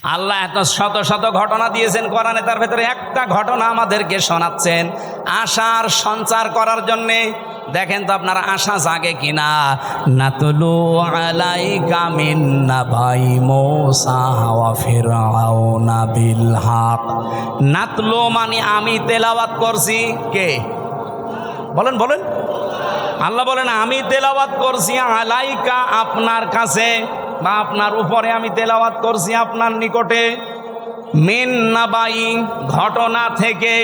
আল্লাহ এত শত শত ঘটনা দিয়েছেন কোরআনে, তার ভেতরে একটা ঘটনা আমাদেরকে শোনাচ্ছেন আশার সঞ্চার করার জন্যে। দেখেন তো আপনার আশা জাগে কিনা। নাতলু আলাইকা মিন নাবাই মূসা ওয়া ফিরআউনা বিল হক। নাতলু মানে আমি তেলাওয়াত করছি। কে বলেন বলেন? আল্লাহ বলেন আমি তেলাওয়াত করছি আলাইকা আপনার কাছে বা আপনার উপরে আমি তেলাওয়াত করছি আপনার নিকটে, মিন নাবাই ঘটনা থেকে।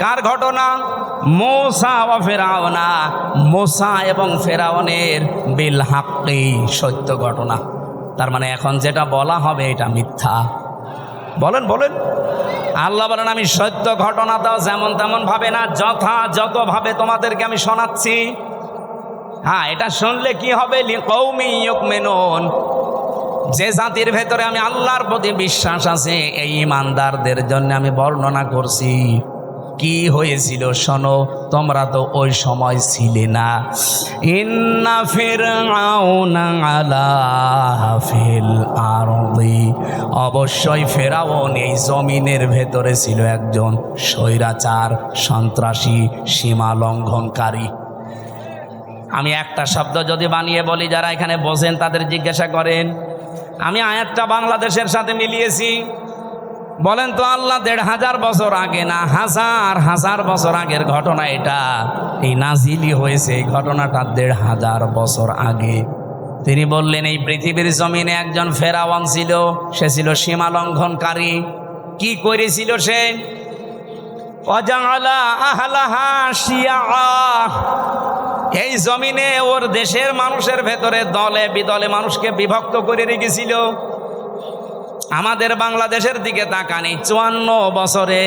কার ঘটনা? মূসা ওয়া ফিরআউনা, মূসা এবং ফেরাউনের বিল হাক্কি সত্য ঘটনা। তার মানে এখন যেটা বলা হবে এটা মিথ্যা। বলেন বলেন? আল্লাহ বলেন আমি সত্য ঘটনাটাও যেমন তেমন ভাবে না, যথাযথভাবে তোমাদেরকে আমি শোনাচ্ছি। হ্যাঁ, এটা শুনলে কি হবে? লিকৌমি ইউমিনুন, যে জাতির ভেতরে আমি আল্লাহর প্রতি বিশ্বাস আছে এই ইমানদারদের জন্য আমি বর্ণনা করছি কি হয়েছিল। শোনো, তোমরা তো ওই সময় ছিলে না। ইন্না ফিরআউনা আলা ফিল আরদি, অবশ্যই ফেরাউন এই জমিনের ভেতরে ছিল একজন স্বৈরাচার, সন্ত্রাসী, সীমা লঙ্ঘনকারী। আমি একটা শব্দ যদি বানিয়ে বলি, যারা এখানে বসেন তাদের জিজ্ঞাসা করেন, আমি আয়াতটা বাংলাদেশের সাথে মিলিয়েছি। বলেন তো আল্লাহ ১৫০০ বছর আগে না হাজার হাজার বছর আগের ঘটনা এটা, এই নাজিলি হয়েছে এই ঘটনাটা ১৫০০ বছর আগে। তিনি বললেন এই পৃথিবীর জমিনে একজন ফেরাউন ছিল, সে ছিল সীমা লঙ্ঘনকারী। কি করেছিল সে? ওয়াজআলা আহলাহা শিয়া, এই জমিনে ওর দেশের মানুষের ভেতরে দলে বিদলে মানুষকে বিভক্ত করে রেখেছিল। আমাদের বাংলাদেশের দিকে তাকানি, ৫৪ বছরে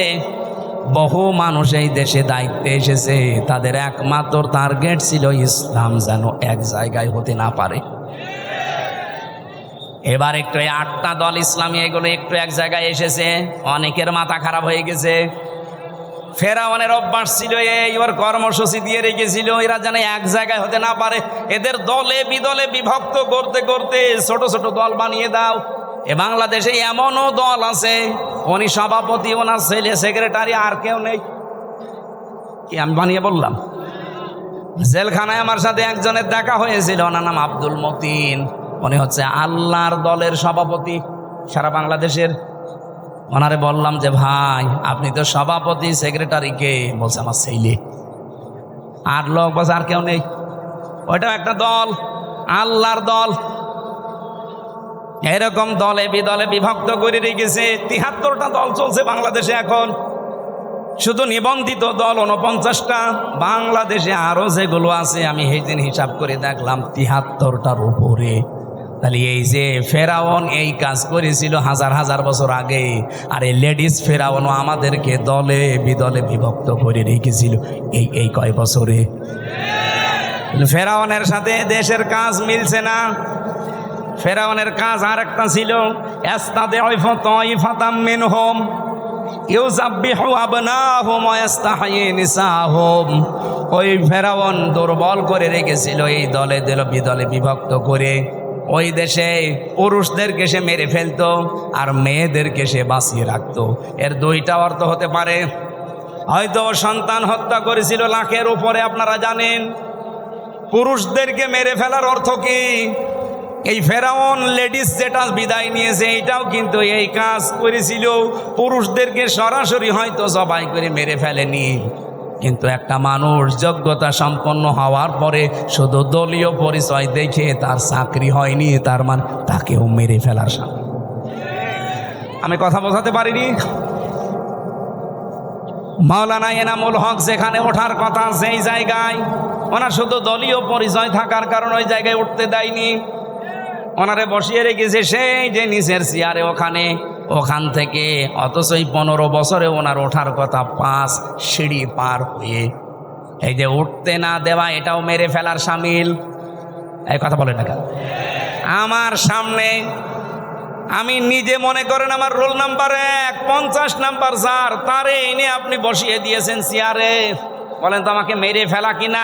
বহু মানুষ এই দেশে দায়িত্বে এসেছে, তাদের একমাত্র টার্গেট ছিল ইসলাম যেন এক জায়গায় হতে না পারে। এবার একটু ৮টা দল ইসলামী এগুলো একটু এক জায়গায় এসেছে, অনেকের মাথা খারাপ হয়ে গেছে। ফেরাউনের অভ্যাস ছিল এই, ওর কর্মসূচি দিয়ে রেখেছিল এরা যেন এক জায়গায় হতে না পারে। এদের দলে বিদলে বিভক্ত করতে করতে ছোট ছোট দল বানিয়ে দাও। এ বাংলাদেশে এমনও দল আছে, উনি সভাপতি, ওনার ছেলে সেক্রেটারি, আর কেউ নেই। কি আমি বানিয়ে বললাম? জেলখানায় আমার সাথে একজনের দেখা হয়েছিল, ওনার নাম আব্দুল মতিন। উনি হচ্ছে আল্লাহর দলের সভাপতি সারা বাংলাদেশের। ওনারে বললাম যে ভাই আপনি তো সভাপতি, সেক্রেটারি কে? বলছে আমার ছেলে। আর লোক বলছে আর কেউ নেই। ওইটাও একটা দল, আল্লাহর দল। এরকম দলে বিদলে বিভক্ত করে রেখেছে। ৭৩টা দল চলছে বাংলাদেশে এখন, শুধু নিবন্ধিত দল ৪৯টা। বাংলাদেশে আরো যেগুলো আছে আমি সেই দিন হিসাব করে দেখলাম ৭৩টার উপরে। তাহলে এই যে ফেরাউন এই কাজ করেছিল হাজার হাজার বছর আগে, আর এই লেডিস ফেরাউনও আমাদেরকে দলে বিদলে বিভক্ত করে রেখেছিল এই কয় বছরে। ফেরাউনের সাথে দেশের কাজ মিলছে না। ফেরাউনের কাজ আর একটা ছিল, ইস্তাদঈফু তাইফাতাম মিনহুম ইউযাব্বিহু আবনাহুম ওয়া ইস্তাহয়ী নিসাহুম। ওই ফেরাউন দুর্বল করে রেখেছিল এই দলে বিদলে বিভক্ত করে। ওই দেশে পুরুষদেরকে সে মেরে ফেলতো আর মেয়েদেরকে সে বাঁচিয়ে রাখতো। এর দুইটা অর্থ হতে পারে, হয়তো সন্তান হত্যা করেছিল লাখের উপরে, আপনারা জানেন। পুরুষদেরকে মেরে ফেলার অর্থ কি? এই ফেরাউন লেডিস যেটা বিদায় নিয়েছে এইটাও কিন্তু এই কাজ করেছিল। পুরুষদেরকে সরাসরি হয়তো জবাই করে মেরে ফেলেনি, কিন্তু একটা মানুষ যোগ্যতা সম্পন্ন হওয়ার পরে শুধু দলীয় পরিচয় দেখে তার চাকরি হয়নি, তার মানে তাকেও মেরে ফেলার সাথে। আমি কথা বোঝাতে পারিনি? মাওলানা এনামুল হক যেখানে ওঠার কথা সেই জায়গায় ওনার শুধু দলীয় পরিচয় থাকার কারণে ওই জায়গায় উঠতে দেয়নি, ওনারে বসিয়ে রেখেছে সেই যে নিচের চেয়ারে ওখান থেকে। অথচ এই 15 বছরে ওনার ওঠার কথা 5 সিঁড়ি পার হয়ে। এই যে উঠতে না দেওয়া এটাও মেরে ফেলার শামিল। এই কথা বলে না কেন? আমার সামনে আমি নিজে মনে করেন আমার রোল নাম্বার 1, 50 নাম্বার স্যার, তারে এনে আপনি বসিয়ে দিয়েছেন চেয়ারে। বলেন তো আমাকে মেরে ফেলা কিনা?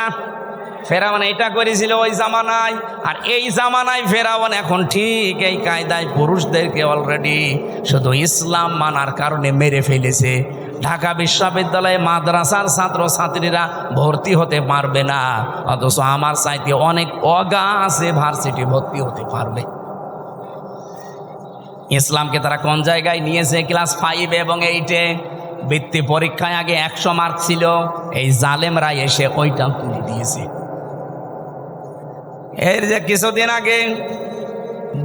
ফেরাউন এটা করেছিল ওই জামানায়, আর এই জামানায় ফেরাউন এখন ঠিক এই কায়দায় পুরুষদেরকে অলরেডি শুধু ইসলাম মানার কারণে মেরে ফেলেছে। ঢাকা বিশ্ববিদ্যালয়ে মাদ্রাসার ছাত্র ছাত্রীরা ভর্তি হতে পারবে না, অথচ আমার চাইতে অনেক অগা আছে ভার্সিটি ভর্তি হতে পারবে। ইসলামকে তারা কোন জায়গায় নিয়েছে? ক্লাস 5 এবং 8-এ বৃত্তি পরীক্ষায় আগে 100 মার্ক ছিল, এই জালেমরা এসে ওইটা তুলে দিয়েছে। এর যে কিছুদিন আগে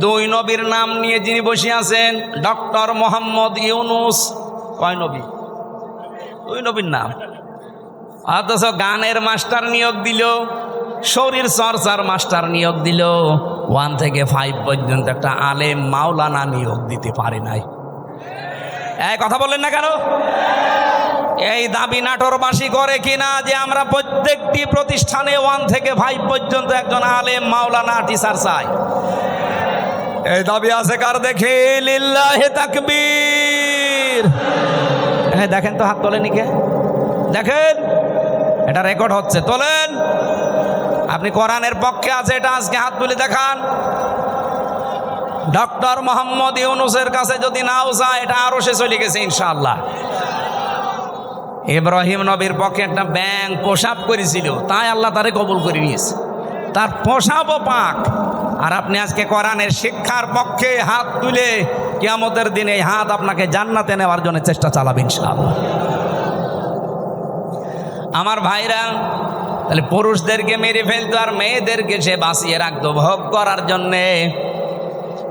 2 নবীর নাম নিয়ে যিনি বসে আছেন, ডক্টর মোহাম্মদ ইউনুস, কয় নবী? 2 নবীর নাম, অথচ গানের মাস্টার নিয়োগ দিল, শরীর চর্চার মাস্টার নিয়োগ দিল, 1 থেকে 5 পর্যন্ত একটা আলেম মাওলানা নিয়োগ দিতে পারে নাই। এই কথা বললেন না কেন? এই দাবি নাটোরবাসী করে কিনা যে আমরা প্রত্যেকটি প্রতিষ্ঠানে 1 থেকে 5 পর্যন্ত একজন আলেম মাওলানা টিচার চাই? এই দাবি আছে কার? দেখে লিল্লাহি তাকবীর। দেখেন তো, হাত তোলেন কে? দেখেন, এটা রেকর্ড হচ্ছে, তোলেন। আপনি কোরআনের পক্ষে আছে এটা আজকে হাত তুলে দেখান। ডক্টর মোহাম্মদ ইউনুসের কাছে যদি নাও যায়, এটা আরো সে চলে গেছে ইনশাআল্লাহ। ইব্রাহিম নবীর পক্ষে একটা ব্যাং প্রসাব করেছিল, তাই আল্লাহ তারে কবুল করে নিয়েছে, তার প্রসাবও পাক। আর আপনি আজকে কোরআনের শিক্ষার পক্ষে হাত তুলে কিয়ামতের দিনে এই হাত আপনাকে জান্নাতে নেওয়ার জন্য চেষ্টা চালাবেন ইনশাআল্লাহ। আমার ভাইরা, তাহলে পুরুষদেরকে মেরে ফেলতো আর মেয়েদেরকে সে বাঁচিয়ে রাখতো ভোগ করার জন্যে,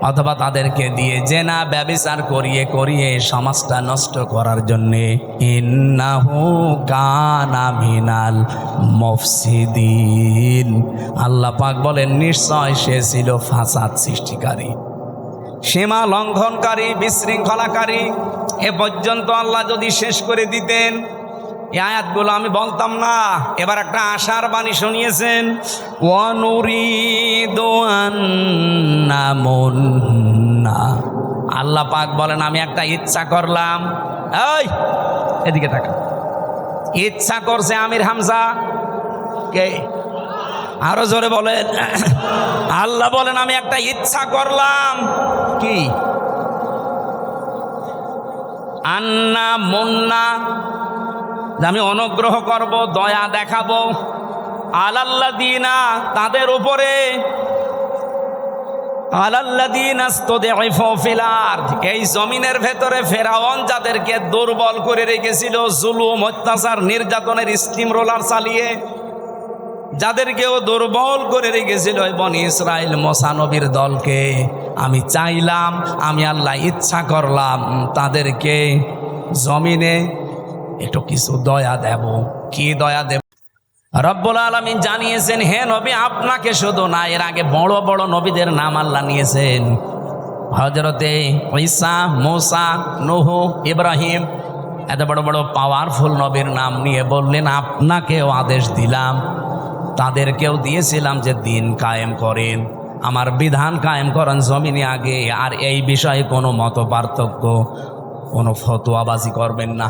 অথবা তাদেরকে দিয়ে জেনা ব্যভিচার করিয়ে করিয়ে সমাজটা নষ্ট করার জন্যে। ইন্নাহু কানা মিনাল মুফসিদিন, আল্লাহ পাক বলেন নিশ্চয় সে ছিল ফাসাদ সৃষ্টিকারী, সীমা লঙ্ঘনকারী, বিশৃঙ্খলাকারী। এ পর্যন্ত আল্লাহ যদি শেষ করে দিতেন, এই আয়াতগুলো আমি বলতাম না। এবার একটা আশার বাণী শুনিয়েছেন, ওয়ানুরিদু আন্নামুন্না, আল্লাহ পাক বলেন আমি একটা ইচ্ছা করলাম। এই এদিকে তাকা, ইচ্ছা করছে আমির হামজা কে? আরো জোরে বলেন। আল্লাহ বলেন আমি একটা ইচ্ছা করলাম। কি? আন্না মুন্না, আমি অনুগ্রহ করব, দয়া দেখাবো, আলাল্লাযিনা, তাদের উপরে, আলাল্লাযিনা ইসতুদঈফু ফিল আরদ, এই জমিনের ভেতরে ফেরাউন যাদেরকে দুর্বল করে রেখেছিল, জুলুম, অত্যাচার, নির্যাতনের স্টিম রোলার চালিয়ে যাদেরকেও দুর্বল করে রেখেছিল বনি ইসরাইল মুসা নবীর দলকে, আমি চাইলাম, আমি আল্লাহ ইচ্ছা করলাম তাদেরকে জমিনে একটু কিছু দয়া দেব। কি দয়া দেব? রব্বুল আলামিন জানিয়েছেন, হে নবী আপনাকে শুধু না, এর আগে বড় বড় নবীদের নাম আল্লাহ নিয়েছেন। হযরতে ঈসা, মূসা, নূহ, ইব্রাহিম, এত বড় বড় পাওয়ারফুল নবীর নাম নিয়ে বললেন আপনাকেও আদেশ দিলাম, তাদেরকেও দিয়েছিলাম যে দিন কায়েম করেন, আমার বিধান কায়েম করেন জমিনে আগে, আর এই বিষয়ে কোনো মত পার্থক্য, কোনো ফতোয়াবাজি করবেন না।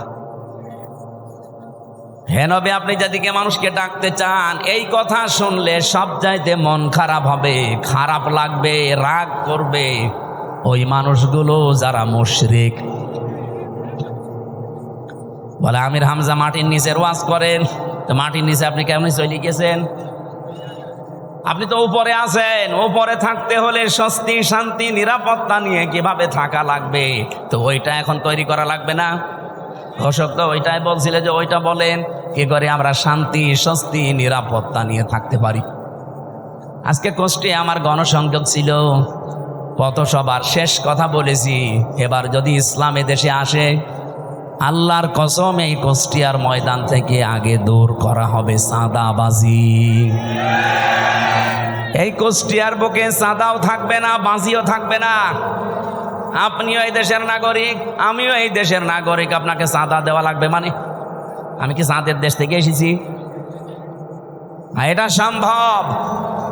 হে নবী আপনি যেদিকে মানুষকে ডাকতে চান, এই কথা শুনলে সব চাইতে মন খারাপ হবে, খারাপ লাগবে, রাগ করবে ওই মানুষগুলো যারা মুশরিক। বলে আমির হামজা মাটির নিচের ওয়াজ করেন, তো মাটির নিচে আপনি কেমন চলে গেছেন? আপনি তো উপরে আছেন, উপরে থাকতে হলে স্বস্তি, শান্তি, নিরাপত্তা নিয়ে কিভাবে থাকা লাগবে, তো ওইটা এখন তৈরি করা লাগবে না? ঘোষক তো ওইটাই বলছিল যে ওইটা বলেন কি করে আমরা শান্তি, স্বস্তি, নিরাপত্তা নিয়ে থাকতে পারি। আজকে কষ্টে আমার গণসংযোগ ছিল, কত সবার শেষ কথা বলেছি, এবার যদি ইসলাম দেশে আসে, আল্লাহর কসম এই কুষ্টিয়ার ময়দান থেকে আগে দূর করা হবে চাঁদাবাজি। এই কুষ্টিয়ার বুকে চাঁদাও থাকবে না, বাজিও থাকবে না। আপনিও এই দেশের নাগরিক, আমিও এই দেশের নাগরিক, আপনাকে চাঁদা দেওয়া লাগবে মানে? আমি কি চাঁদের দেশ থেকে এসেছি? এটা সম্ভব,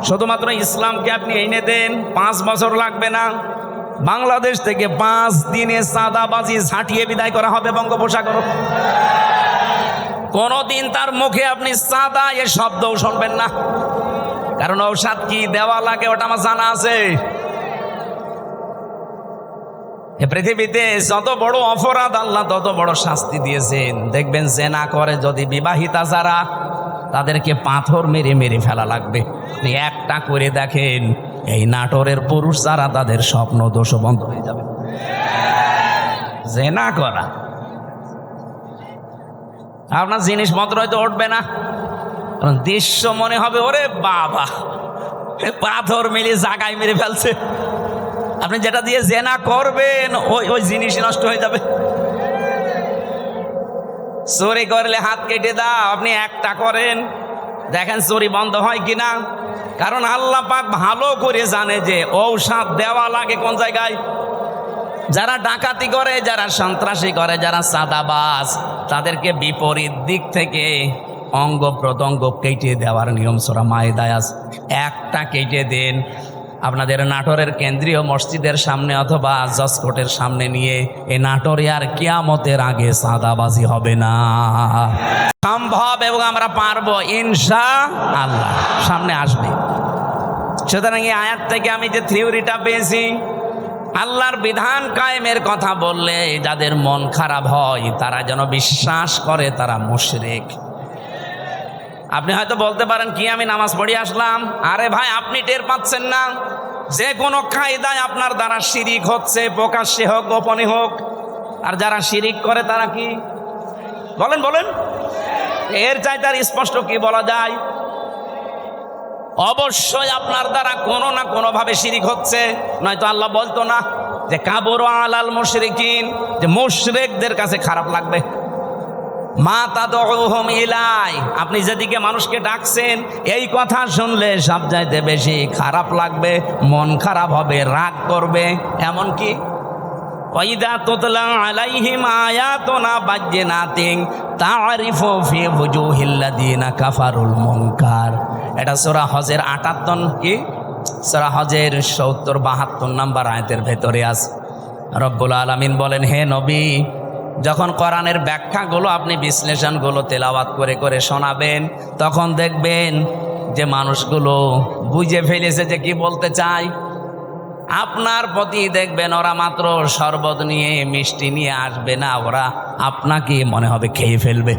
শুধুমাত্র ইসলামকে আপনি এনে দেন, 5 বছর লাগবে না। বাংলাদেশ থেকে 5 দিনে চাঁদাবাজি ঝাঁটিয়ে বিদায় করা হবে বঙ্গোপসাগর। কোনদিন তার মুখে আপনি চাঁদা এ শব্দও শুনবেন না। কারণ ঔষধ কি দেওয়া লাগে ওটা আমার জানা আছে। এ পৃথিবীতে যত বড় অপরাধ আল্লাহ তত বড় শাস্তি দিয়েছেন। দেখবেন জেনা করে যদি বিবাহিতা যারা, তাদেরকে পাথর মেরে মেরে ফেলা লাগবে। আপনি একটা করে দেখেন, এই নাটোরের পুরুষ যারা, তাদের স্বপ্ন দোষ বন্ধ হয়ে যাবে। জেনা করা, আপনার জিনিসপত্র হয়তো উঠবে না, কারণ দৃশ্য মনে হবে ওরে বাবা, পাথর মেরে জাগায় মেরে ফেলছে। আপনি যেটা দিয়ে জেনা করবেন ওই জিনিস নষ্ট হয়ে যাবে। চুরি করলে হাত কেটে দাও, আপনি একটা করেন দেখেন চুরি বন্ধ হয় কিনা। কারণ আল্লাহ পাক ভালো করে জানে যে ঔষধ দেওয়া লাগে কোন জায়গায়। যারা ডাকাতি করে, যারা সন্ত্রাসী করে, যারা চাঁদাবাজ, তাদেরকে বিপরীত দিক থেকে অঙ্গ প্রত্যঙ্গ কেটে দেওয়ার নিয়ম সূরা মায়েদায় আছে। একটা কেটে দেন, আপনাদের নাটোরের কেন্দ্রীয় মসজিদের সামনে অথবা জজকোর্টের সামনে নিয়ে, এই নাটোরে আর কিয়ামতের আগে চাঁদাবাজি হবে না। সম্ভব এবং আমরা পারবো ইনশাআল্লাহ, সামনে আসবে। সুতরাং এই আয়াত থেকে আমি যে থিওরিটা পেয়েছি, আল্লাহর বিধান কায়েমের কথা বললে যাদের মন খারাপ হয়, তারা যেন বিশ্বাস করে তারা মুশরিক। আপনি হয়তো বলতে পারেন কি আমি নামাজ পড়ে আসলাম। আরে ভাই, আপনি টের পাচ্ছেন না যে কোনো কায়দায় আপনার দ্বারা শিরিক হচ্ছে, প্রকাশ্যে হোক গোপনে হোক। আর যারা শিরিক করে তারা কি বলেন বলেন, এর চাইতে আর স্পষ্ট কি বলা যায়? অবশ্যই আপনার দ্বারা কোনো না কোনো ভাবে শিরিক হচ্ছে, নয়তো আল্লাহ বলতো না যে কাবুরা আলাল মুশরিকিন, যে মুশরিকদের কাছে খারাপ লাগবে। মা তাদউহুম ইলাই, আপনি যেদিকে মানুষকে ডাকছেন এই কথা শুনলে সবচাইতে বেশি খারাপ লাগবে, মন খারাপ হবে, রাগ করবে। এমনকি ওয়াইদা তুতলা আলাইহিম আয়াতুনা বাজ্জিনাতিন তা'রিফু ফি ওয়ুজুহিল্লাযিনা কাফারুল মুনকার। এটা সূরা হজের 58 কি সূরা হজের 70-72 নম্বর আয়াতের ভেতরে আছে। রব্বুল আলামিন বলেন, হে নবী, যখন কোরআনের ব্যাখ্যাগুলো আপনি বিশ্লেষণগুলো তেলাওয়াত করে করে শোনাবেন, তখন দেখবেন যে মানুষগুলো বুঝে ফেলেছে যে কি বলতে চায়। আপনার প্রতি দেখবেন ওরা মাত্র শরবত নিয়ে, মিষ্টি নিয়ে আসবে না, ওরা আপনাকে মনে হবে খেয়ে ফেলবে।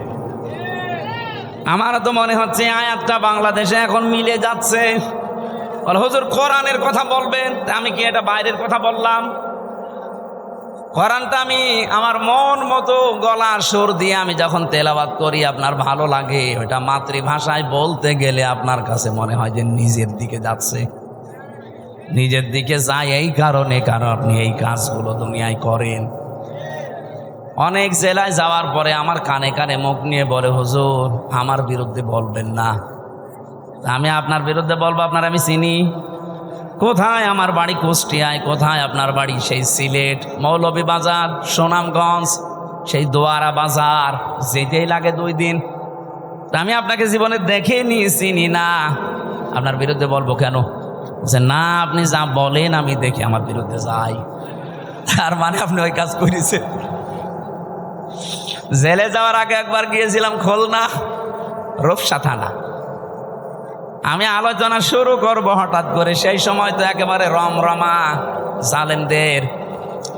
আমারও তো মনে হচ্ছে আয়াতটা বাংলাদেশে এখন মিলে যাচ্ছে। বলে হুজুর কোরআনের কথা বলবেন, আমি কি এটা বাইরের কথা বললাম? কোরআনটা আমি আমার মন মতো গলার সুর দিয়ে আমি যখন তেলাওয়াত করি, আপনার ভালো লাগে। ওইটা মাতৃভাষায় বলতে গেলে আপনার কাছে মনে হয় যে নিজের দিকে যাচ্ছে, নিজের দিকে যায়। এই কারণে, কারণ আপনি এই কাজগুলো দুনিয়ায় করেন। অনেক জেলায় যাওয়ার পরে আমার কানে কানে মুখ নিয়ে বলে, হুজুর আমার বিরুদ্ধে বলবেন না। আমি আপনার বিরুদ্ধে বলবো? আপনার আমি চিনি। কোথায় আমার বাড়ি কুষ্টিয়ায়, কোথায় আপনার বাড়ি সেই সিলেট, মৌলভীবাজার, সুনামগঞ্জ, সেই দোয়ারা বাজার, যেতেই লাগে 2 দিন। আমি আপনাকে জীবনে দেখেনি, চিনি না, আপনার বিরুদ্ধে বলবো কেন? যে না, আপনি যা বলেন আমি দেখি আমার বিরুদ্ধে যাই। তার মানে আপনি ওই কাজ করেছেন। জেলে যাওয়ার আগে একবার গিয়েছিলাম খুলনা রূপসা থানা। আমি আলোচনা শুরু করব হঠাৎ করে, সেই সময় তো একেবারে রমরমা জালেমদের,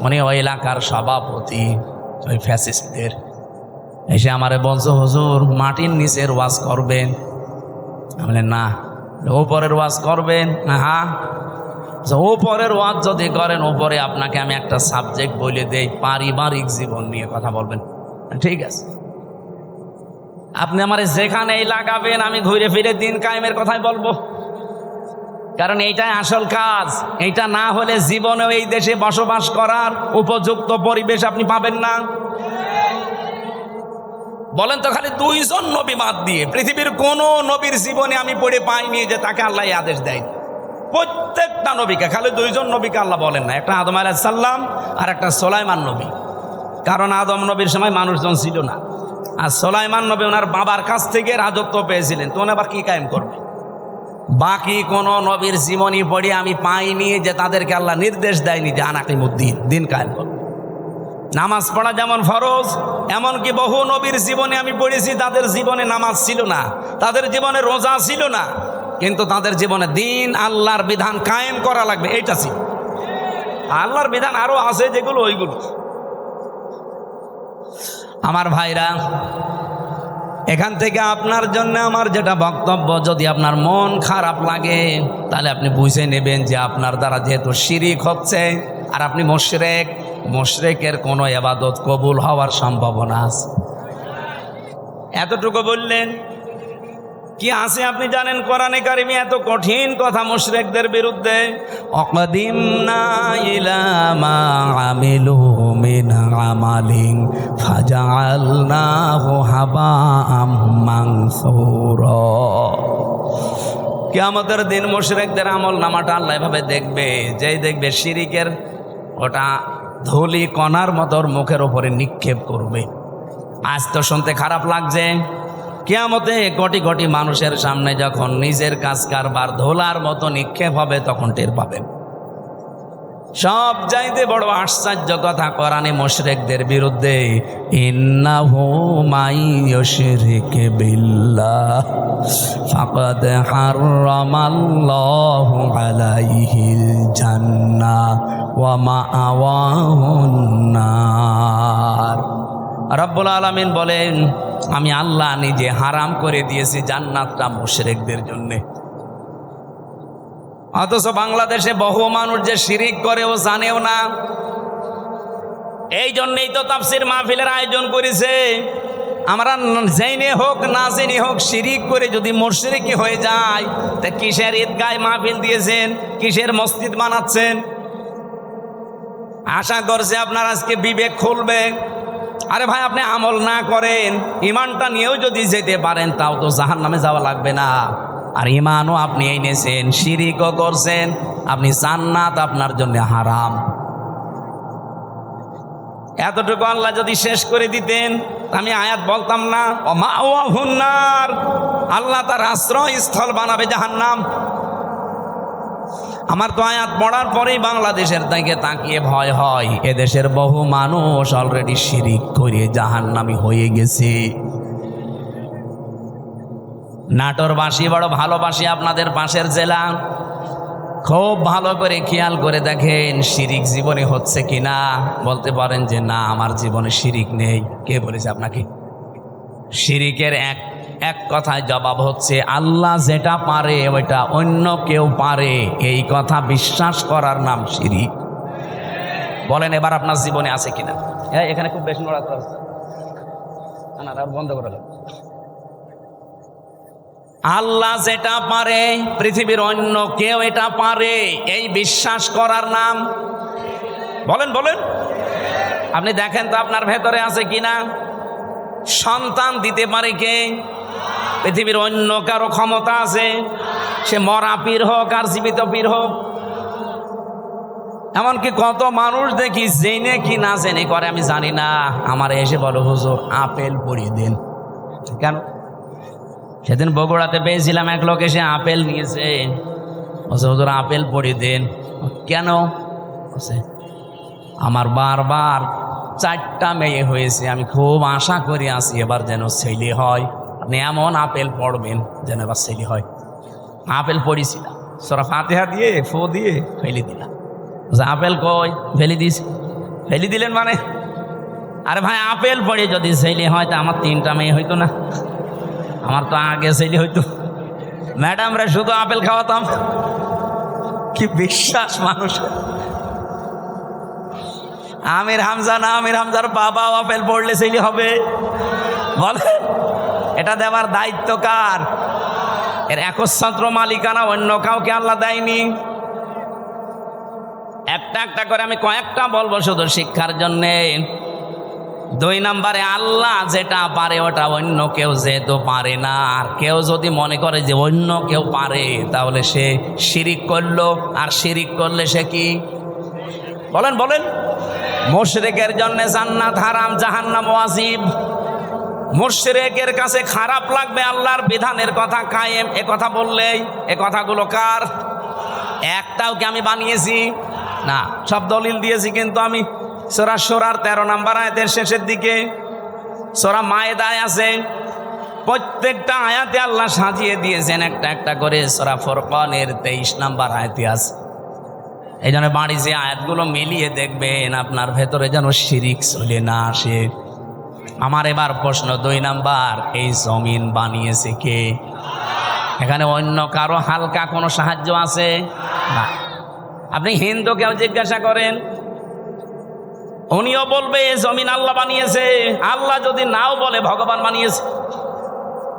উনি ওই এলাকার সভাপতি, ওই ফ্যাসিস্টদের এসে আমারে বলছো, হুজুর মাটির নিচের ওয়াজ করবেন? আমি না। ওপরের ওয়াজ করবেন? হ্যাঁ। ওপরের ওয়াজ যদি করেন, ওপরে আপনাকে আমি একটা সাবজেক্ট বলে দেই, পারিবারিক জীবন নিয়ে কথা বলবেন। ঠিক আছে, আপনি আমার যেখানেই লাগাবেন আমি ঘুরে ফিরে দিন কায়েমের কথাই বলবো, কারণ এইটাই আসল কাজ। এইটা না হলে জীবনেও এই দেশে বসবাস করার উপযুক্ত পরিবেশ আপনি পাবেন না। বলেন তো, খালি 2 জন নবী বাদ দিয়ে পৃথিবীর কোন নবীর জীবনে আমি পড়ে পাইনি যে তাকে আল্লাহ আদেশ দেয়। প্রত্যেকটা নবীকে, খালি 2 জন নবীকে আল্লাহ বলেন না, একটা আদম আলাইহিস সালাম আর একটা সুলাইমান নবী। কারণ আদম নবীর সময় মানুষজন ছিল না, আর সুলাইমান নবী ওনার বাবার কাছ থেকে রাজত্ব পেয়েছিলেন, তো উনি আবার কি কায়েম করবে? বাকি কোন নবীর জীবনী পড়ে আমি পাইনি যে তাদেরকে আল্লাহ নির্দেশ দেয়নি যে আনাকিমুদ্দিন, দিন কায়েম করবে। নামাজ পড়া যেমন ফরজ, এমনকি বহু নবীর জীবনে আমি পড়েছি তাদের জীবনে নামাজ ছিল না, তাদের জীবনে রোজা ছিল না, কিন্তু তাদের জীবনে দিন আল্লাহর বিধান কায়েম করা লাগবে, এইটা ছিল। আল্লাহর বিধান আরো আছে যেগুলো, ওইগুলো। আমার ভাইরা, এখান থেকে আপনার জন্য আমার যেটা বক্তব্য, যদি আপনার মন খারাপ লাগে তাহলে আপনি বুঝে নেবেন যে আপনার দ্বারা যেহেতু শিরিক হচ্ছে আর আপনি মুশরিক, মুশরিকের কোনো ইবাদত কবুল হওয়ার সম্ভাবনা আছে। এতটুকু বললেন কি আছে আপনি জানেন? কোরআনে কারিমে এত কঠিন কথা মুশরিকদের বিরুদ্ধে, অকদিমনা ইলা মা আমিলু মিন আমালিন ফাজআলনাহু হাবাআম মানসুরা। কিয়ামতের দিন মুশরিকদের আমল নামাটা আল্লাহ এভাবে দেখবে, যেই দেখবে শিরিকের ওটা ধুলি কণার মতো মুখের উপরে নিক্ষেপ করবে। আজ তো শুনতে খারাপ লাগছে, কিয়ামতে কোটি কোটি মানুষের সামনে যখন নিজের কাজ কারবার ধোলার মতো নিক্ষেপ হবে তখন টের পাবেন। সব চাইতে বড় আশ্চর্য কথা কোরআনে মুশরিকদের বিরুদ্ধে, ইন্নাহু মাইয়ুশরিক বিল্লাহ ফাকাদ হারামাল্লাহু আলাইহিল জান্নাহ ওয়া মাআওয়াহুন নার। রব্বুল আলামিন বলেন, আমি আল্লাহ নিজে হারাম করে দিয়েছি জান্নাতটা মুশরিকদের জন্য। অথচ বাংলাদেশে বহু মানুষ যে শিরিক করে ও জানেও না। এই জন্যই তো তাফসীর মাহফিলের আয়োজন করেছে। আমরা জেনে হোক না জেনে হোক শিরিক করে যদি মুশরিকি হয়ে যায়, তা কিসের ঈদগায় মাহফিল দিয়েছেন, কিসের মসজিদ বানাচ্ছেন? আশা করছে আপনার আজকে বিবেক খুলবে। আরে ভাই, আপনি আমল না করেন, ইমানটা নিয়েও যদি যেতে পারেন তাও তো জাহান্নামে যাওয়া লাগবে না। আর ইমানও আপনি এনেছেন, শিরিকও করছেন, আপনি জান্নাত আপনার জন্য হারাম। এতটুকু আল্লাহ যদি শেষ করে দিতেন আমি আয়াত বলতাম না, ও মাওয়াহুন নার, আল্লাহ তার আশ্রয়স্থল বানাবে জাহান্নাম। আমার তো আয়াত পড়ার পরেই বাংলাদেশের দিকে তাকিয়ে ভয় হয়, এদেশের বহু মানুষ অলরেডি শিরিক করে জাহান্নামী হয়ে গেছে। নাটোরবাসী বড় ভালোবাসি আপনাদের পাশের জেলা, খুব ভালো করে খেয়াল করে দেখেন শিরিক জীবনে হচ্ছে কিনা। বলতে পারেন যে না, আমার জীবনে শিরিক নেই। কে বলেছে আপনাকে? শিরিকের এক কথায় জবাব হচ্ছে, আল্লাহ যেটা পারে ওইটা অন্য কেউ পারে, এই কথা বিশ্বাস করার নাম শিরিক। বলেন এবার আপনার জীবনে আছে কিনা? হ্যাঁ, এখানে খুব বেশি নড়াচড়া হচ্ছে না, বন্ধ করে দেন। আল্লাহ যেটা পারে পৃথিবীর অন্য কেউ এটা পারে, এই বিশ্বাস করার নাম, বলেন বলেন আপনি দেখেন তো আপনার ভেতরে আছে কিনা। সন্তান দিতে পারে কে? পৃথিবীর অন্য কারো ক্ষমতা আছে? সে মরা পীর হোক আর জীবিত পীর হোক। এমনকি কত মানুষ দেখি জেনে কি না জেনে করে আমি জানি না, আমার এসে বলো হুজুর আপেল পরিয়ে দিন। কেন? সেদিন বগুড়াতে পেয়েছিলাম এক লোক এসে আপেল নিয়েছে, হুজুর আপেল পরিয়ে দিন। কেন? আমার বারবার 4টা মেয়ে হয়েছে, আমি খুব আশা করে আসি এবার যেন ছেলে হয়। আপনি এমন আপেল পড়বেন যেন এবার ছেলে হয়। আপেল পড়িছিলাম, সূরা ফাতিহা দিয়ে ফু দিয়ে ফেলে দিলাম। আপেল কই? ফেলে দিস। ফেলে দিলেন মানে? আরে ভাই, আপেল পড়ে যদি ছেলে হয় তা আমার 3টা মেয়ে হইতো না? আমার তো আগে ছেলে হইতো। ম্যাডামরা শুধু আপেল খাওয়াতাম। কি বিশ্বাস মানুষের! আমির হামজা না, আমির হামজার বাবা আপেল পড়লে ছেলে হবে? বলেন, এটা দেওয়ার দায়িত্ব কার? এর একচ্ছত্র মালিকানা অন্য কাউকে আল্লাহ দেয়নি। একটা একটা করে আমি কয়েকটা বলবো শুধু শিক্ষার জন্যে। 2 নম্বরে, আল্লাহ যেটা পারে ওটা অন্য কেউ যেহেতু পারে না। আর কেউ যদি মনে করে যে অন্য কেউ পারে, তাহলে সে শিরিক করলো। আর শিরিক করলে সে কি? বলেন বলেন মুশরিকের জন্য জান্নাত হারাম, জাহান্নাম ওয়াজিব। মুশরিকের কাছে খারাপ লাগবে আল্লাহর বিধানের কথা কায়েম এ কথা বললেই। এ কথাগুলো কার? একটাও কি আমি বানিয়েছি? না, সব দলিল দিয়েছি। কিন্তু আমি সূরা শুরার 13 নম্বর আয়াতের শেষের দিকে, সূরা মায়েদায় আছে প্রত্যেকটা আয়াতে আল্লাহ সাজিয়ে দিয়েছেন একটা একটা করে। সূরা ফুরকানের 23 নম্বর আয়াতে আছে। এই জন্য বাড়ি যে আয়াতগুলো মিলিয়ে দেখবেন আপনার ভেতরে যেন শিরিক চলে না আসে। আমার এবার প্রশ্ন 2 নাম্বার, এই জমিন বানিয়েছে কে? এখানে অন্য কারো হালকা কোনো সাহায্য আছে না। আপনি হিন্দুকেও জিজ্ঞাসা করেন, উনিও বলবে জমিন আল্লাহ বানিয়েছে। আল্লাহ যদি নাও বলে ভগবান বানিয়েছে,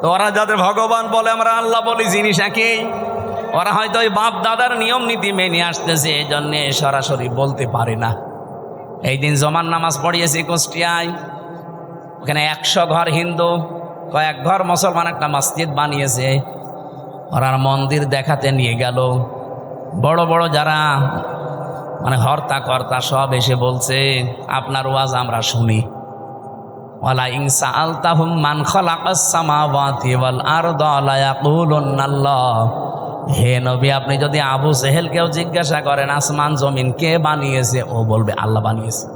তো ওরা যাদের ভগবান বলে আমরা আল্লাহ বলি, জিনিস একই। ওরা হয়তো ওই বাপ দাদার নিয়ম নীতি মেনে আসতেছে, এই জন্যে সরাসরি বলতে পারে না। এই দিন জমার নামাজ পড়িয়েছি কুষ্টিয়ায়, ওখানে 100 ঘর হিন্দু, কয়েক ঘর মুসলমান একটা মসজিদ বানিয়েছে। ওরা মন্দির দেখাতে নিয়ে গেল। বড় বড় যারা মানে হর্তা কর্তা সব এসে বলছে আপনার ওয়াজ আমরা শুনি। ওয়ালা ইন সাআলতাহুম মান খালাকাস সামাওয়াতি ওয়াল আরদা লা ইয়াকুলুন্না আল্লাহ। হে নবী, আপনি যদি আবু জেহেলকেও জিজ্ঞাসা করেন আসমান জমিন কে বানিয়েছে, ও বলবে আল্লাহ বানিয়েছে।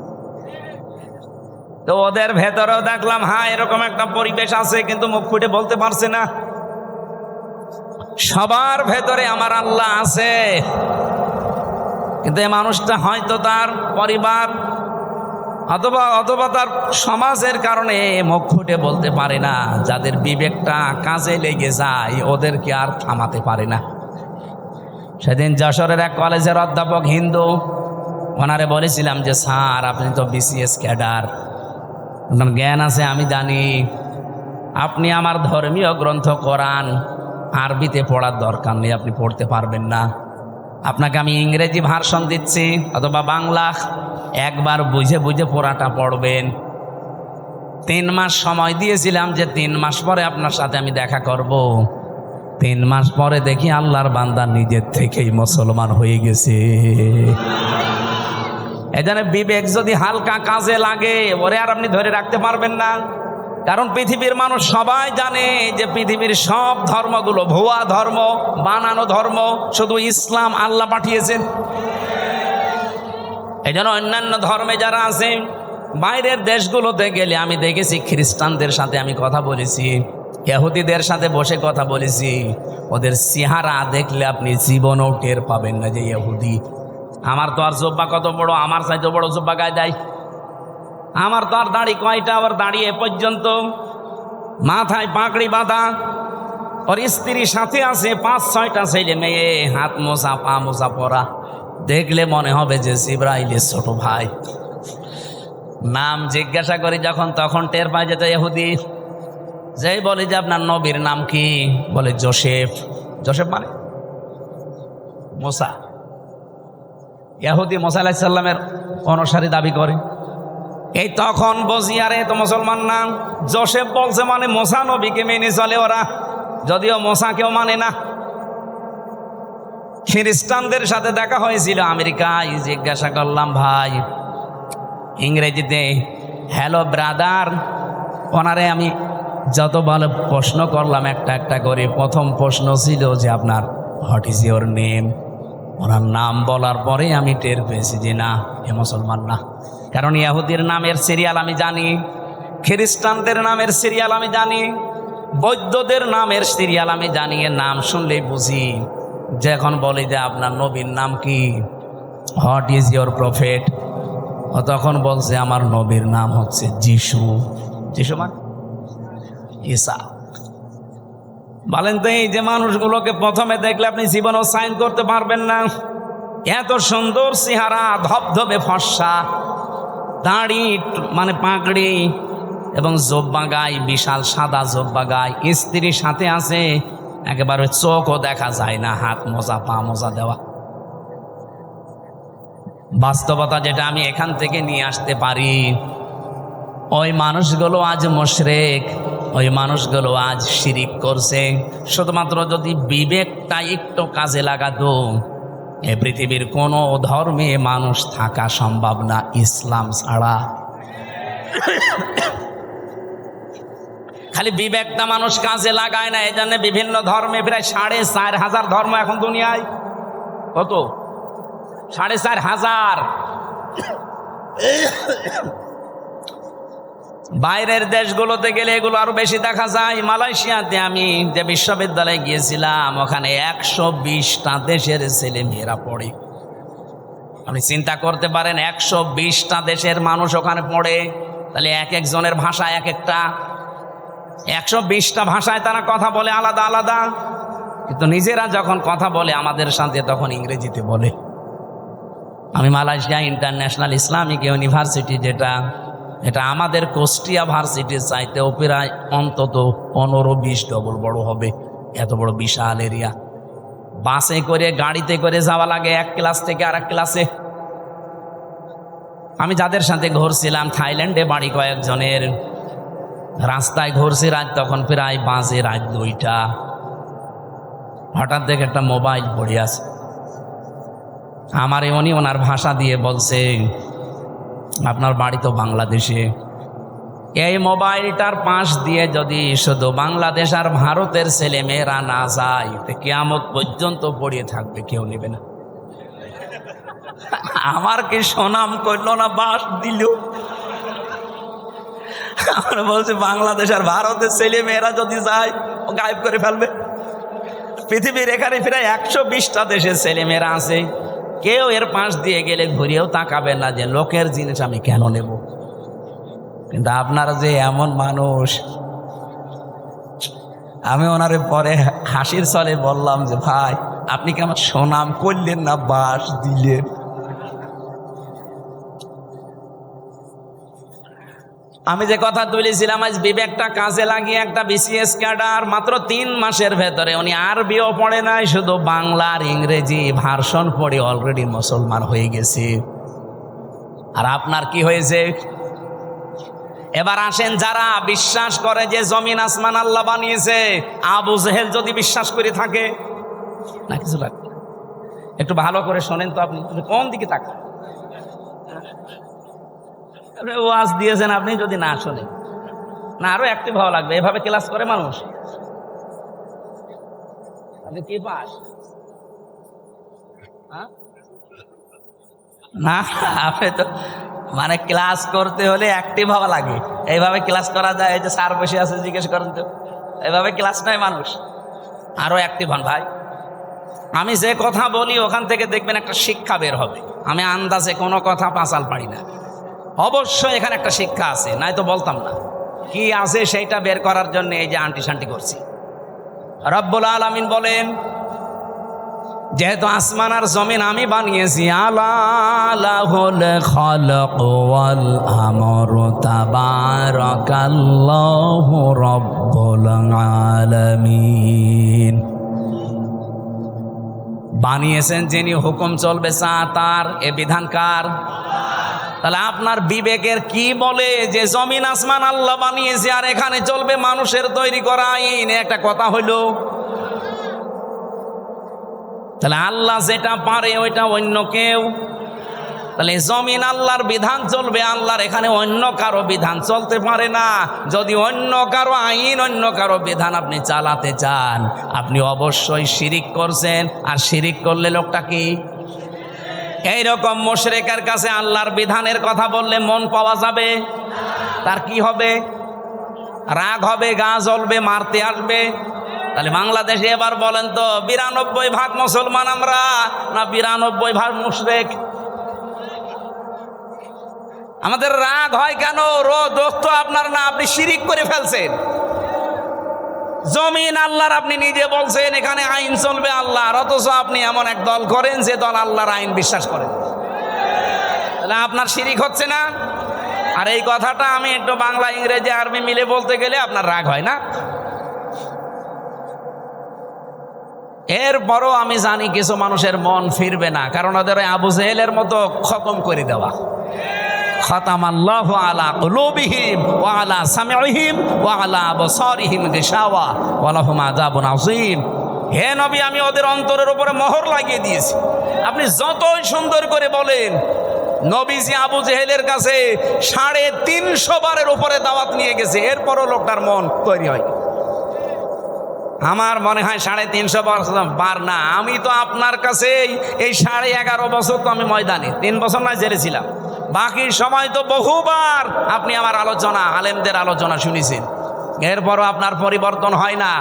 তো ওদের ভেতরেও দেখলাম হ্যাঁ এরকম একটা পরিবেশ আছে, কিন্তু মুখ ফুটে বলতে পারছে না। সবার ভেতরে আমার আল্লাহ আছে, কিন্তু এই মানুষটা হয়তো তার পরিবার অথবা তার সমাজের কারণে মুখ ফুটে বলতে পারে না। যাদের বিবেকটা কাজে লেগে যায় ওদেরকে আর থামাতে পারে না। সেদিন যশোরের এক কলেজের অধ্যাপক হিন্দু, ওনারে বলেছিলাম যে স্যার আপনি তো BCS ক্যাডার, আপনার জ্ঞান আছে আমি জানি, আপনি আমার ধর্মীয় গ্রন্থ কোরআন আরবিতে পড়ার দরকার নেই, আপনি পড়তে পারবেন না। আপনাকে আমি ইংরেজি ভার্সন দিচ্ছি অথবা বাংলা, একবার বুঝে বুঝে পড়াটা পড়বেন। 3 মাস সময় দিয়েছিলাম যে 3 মাস পরে আপনার সাথে আমি দেখা করব। 3 মাস পরে দেখি আল্লাহর বান্দা নিজের থেকেই মুসলমান হয়ে গেছে। এজন্য বিবেক যদি হালকা কাজে লাগে ওরে আর আপনি ধরে রাখতে পারবেন না। কারণ পৃথিবীর মানুষ সবাই জানে যে পৃথিবীর সব ধর্মগুলো ভুয়া ধর্ম, বানানো ধর্ম, শুধু ইসলাম আল্লাহ পাঠিয়েছেন। এই জন্য অন্যান্য ধর্মে যারা আছে বাইরের দেশগুলোতে গেলে আমি দেখেছি খ্রিস্টানদের সাথে আমি কথা বলেছি, ইহুদিদের সাথে বসে কথা বলেছি, ওদের চেহারা দেখলে আপনি জীবনও টের পাবেন না যে ইহুদি। আমার তো আর জব্বা কত বড়, আমার চাইতে বড় জব্বা গায়ে দেয়। আমার তো আর দাড়ি কয়টা, আবার দাঁড়িয়ে পর্যন্ত, মাথায় পাগড়ি বাঁধা, ওর স্ত্রীর সাথে আছে 5-6টা ছেলে মেয়ে, হাত মোজা পা মোজা পরা, দেখলে মনে হবে যে জিবরাইলের ছোট ভাই। নাম জিজ্ঞাসা করি যখন, তখন টের পাই যেত ইহুদি। যেই বলি যে আপনার নবীর নাম কি, বলে জোসেফ। জোসেফ মানে মোসা। ইহুদি মোসা আলাইহিস সালামের অনুসারী দাবি করে। এই তখন বুঝি আরে তো মুসলমান নাম। জোসেফ বলছে মানে মোসা নবীকে মেনে চলে ওরা, যদিও মোসা কেউ মানে না। খ্রিস্টানদের সাথে দেখা হয়েছিল আমেরিকায়, জিজ্ঞাসা করলাম ভাই ইংরেজিতে হ্যালো ব্রাদার, ওনারে আমি যত ভালো প্রশ্ন করলাম একটা একটা করে। প্রথম প্রশ্ন ছিল যে আপনার হোয়াট ইজ ইউর নেম। ওনার নাম বলার পরে আমি টের পেয়েছি যে না, এ মুসলমান না। কারণ ইহুদির নামের সিরিয়াল আমি জানি, খ্রিস্টানদের নামের সিরিয়াল আমি জানি, বৌদ্ধদের নামের সিরিয়াল আমি জানি। এর নাম শুনলেই বুঝি। যখন বলি যে আপনার নবীর নাম কি, হোয়াট ইজ ইউর প্রফেট, ও তখন বলছে আমার নবীর নাম হচ্ছে যিশু। যিশু মানে ঈসা। বলেন তো এই যে মানুষগুলোকে প্রথমে দেখলে আপনি জীবনও সাইন করতে পারবেন না। এত সুন্দর চেহারা, ধবধবে ফর্সা, দাড়ি মানে পাগড়ি এবং জব্বা গায়ে, বিশাল সাদা জব্বা গায়ে, স্ত্রীর সাথে আছে, একেবারে চোখও দেখা যায় না, হাত মোজা পা মোজা দেওয়া। বাস্তবতা যেটা আমি এখান থেকে নিয়ে আসতে পারি, ওই মানুষগুলো আজ মুশরিক, ওই মানুষগুলো আজ শিরিক করছে। শুধুমাত্র যদি বিবেকটা একটু কাজে লাগাতো, এ পৃথিবীর কোনো ধর্মে মানুষ থাকা সম্ভব না ইসলাম ছাড়া। খালি বিবেকটা মানুষ কাজে লাগায় না, এই জন্য বিভিন্ন ধর্মে প্রায় 4,500 ধর্ম এখন দুনিয়ায়। কত? 4,500। বাইরের দেশগুলোতে গেলে এগুলো আরো বেশি দেখা যায়। মালয়েশিয়াতে আমি যে বিশ্ববিদ্যালয়ে গিয়েছিলাম, ওখানে 120টা দেশের ছেলে মেয়েরা পড়ে। আপনি চিন্তা করতে পারেন, 120টা দেশের মানুষ ওখানে পড়ে, তাহলে এক একজনের ভাষা এক একটা, 120টা ভাষায় তারা কথা বলে আলাদা আলাদা, কিন্তু নিজেরা যখন কথা বলে আমাদের সাথে তখন ইংরেজিতে বলে। আমি মালয়েশিয়া ইন্টারন্যাশনাল ইসলামিক ইউনিভার্সিটি, এটা আমাদের কুষ্টিয়া ভার্সিটির চাইতেও প্রায় অন্তত 15-20 ডবল বড় হবে, এত বড় বিশাল এরিয়া। বাসে করে গাড়িতে করে যাওয়া লাগে এক ক্লাস থেকে আর এক ক্লাসে। আমি যাদের সাথে ঘুরছিলাম থাইল্যান্ডে বাড়ি কয়েকজনের, রাস্তায় ঘুরছি রাত তখন প্রায় বাজে রাত 2টা। হঠাৎ দেখে একটা মোবাইল পড়ে আছে, আমারে উনি ওনার ভাষা দিয়ে বলছে, আপনার বাড়ি তো বাংলাদেশে, এই মোবাইলটার পাশ দিয়ে যদি শুধু বাংলাদেশ আর ভারতের ছেলে মেয়েরা না যায়, কিয়ামত পর্যন্ত পড়িয়ে থাকবে, কেউ নেবে না। আমার কি সুনাম করলো না, বাস দিল। আমরা বলছি বাংলাদেশ আর ভারতের ছেলে মেয়েরা যদি যায়, ও গায়েব করে ফেলবে। পৃথিবীর এখানে প্রায় 120টা দেশের ছেলে মেয়েরা আছে, কেউ এর পাশ দিয়ে গেলে ঘুরিয়েও তাকাবে না যে লোকের জিনিস আমি কেন নেব। কিন্তু আপনারা যে এমন মানুষ, আমি ওনারে পরে হাসির ছলে বললাম যে ভাই, আপনি কি আমার সুনাম করলেন না, বাস দিলেন। আমি যে কথা তুলেছিলাম, আজ বিবেকটা কাজে লাগিয়ে একটা বিসিএস ক্যাডার মাত্র 3 মাসের ভেতরে, উনি আরবিও পড়ে নাই, শুধু বাংলা আর ইংরেজি ভার্সন পড়ে অলরেডি মুসলমান হয়ে গেছে। আর আপনার কি হয়েছে? এবার আসেন, যারা বিশ্বাস করে যে জমিন আসমান আল্লাহ বানিয়েছে, আবু জেহেল যদি বিশ্বাস করে থাকে, না কিছু লাগবে, একটু ভালো করে শোনেন তো, আপনি কোন দিকে তাকান। ওয়াজ দিয়েছেন আপনি, যদি না শোনেন না আরো অ্যাক্টিভ হওয়া লাগবে। এভাবে ক্লাস করে মানুষ? আপনি কি পাস না? আপনি তো মানে ক্লাস করতে হলে অ্যাক্টিভ হওয়া লাগে। এইভাবে ক্লাস করা যায়? এই যে স্যার বসে আছে, জিজ্ঞেস করেন তো, এইভাবে ক্লাস নয় মানুষ। আরো অ্যাক্টিভ হন ভাই। আমি যে কথা বলি ওখান থেকে দেখবেন একটা শিক্ষা বের হবে। আমি আন্দাজে কোনো কথা পাঁচাল পারি না, অবশ্যই এখানে একটা শিক্ষা আছে, নাই তো বলতাম না। কি আছে সেইটা বের করার জন্য এই যে আন্টি শান্টি করছি। রব্বুল আলামিন বলেন, যেহেতু আসমান আর জমিন আমি বানিয়েছি, আলাহুল খালক ওয়াল আমরু তাবারাকাল্লাহু রব্বুল আলামিন। বানিয়েছেন যিনি, হুকুম চলবে তার, এ বিধান কার? তাহলে আপনার বিবেকের কি বলে যে জমিন আসমান আল্লাহ বানিয়েছে আর এখানে চলবে মানুষের তৈরি করা আইন? একটা কথা হইল। তাহলে আল্লাহ যেটা পারে ওইটা অন্য কেউ, তাহলে জমিন আল্লাহর বিধান চলবে, আল্লাহর এখানে অন্য কারো বিধান চলতে পারে না। যদি অন্য কারো আইন, অন্য কারো বিধান আপনি চালাতে চান, আপনি অবশ্যই শিরিক করছেন। আর শিরিক করলে লোকটা কি? এইরকম মুশরিকের কাছে আল্লাহর বিধানের কথা বললে মন পাওয়া যাবে? তার কি হবে? রাগ হবে, গা জ্বলবে, মারতে আসবে। তাহলে বাংলাদেশে এবার বলেন তো, 92% মুসলমান আমরা না 92% মুশরিক? আমাদের রাগ হয় কেন? দোষ তো আপনার না, আপনি শিরিক করে ফেলছেন। জমিন আল্লাহর, আপনি নিজে বলছেন এখানে আইন চলবে আল্লাহর, অথচ আপনি এমন এক দল করেন যে দল আল্লাহর আইন বিশ্বাস করেন। তাহলে আপনার শিরিক হচ্ছে না? আর এই কথাটা আমি একটু বাংলা ইংরেজি আরবি মিলে বলতে গেলে আপনার রাগ হয় না? এরপরও আমি জানি কিছু মানুষের মন ফিরবে না, কারণ ওদের আবু জেহেলের মতো খতম করে দেওয়া। খাতামাল্লাহু আলা কুলুবিহিম ওয়া আলা সামিইহিম ওয়া আলা আবসারিহিম গিশাওয়া ওয়া লাহুম আযাবুন আযীম। হে নবী, আমি ওদের অন্তরের উপরে মোহর লাগিয়ে দিয়েছি। আপনি যতই সুন্দর করে বলেন, নবীজি আবু জেহেলের কাছে 350 বারের উপরে দাওয়াত নিয়ে গেছে, এরপরও লোকটার মন তৈরি হয়। আমার মনে হয় 350 বার না, আমি তো আপনার কাছে এই 11.5 বছর তো আমি ময়দানে, 3 বছর না জেলে ছিলাম, বাকি সময় তো বহুবার আপনি আমার আলোচনা, আলেমদের আলোচনা শুনেছেন, এরপরও আপনার পরিবর্তন হয় না।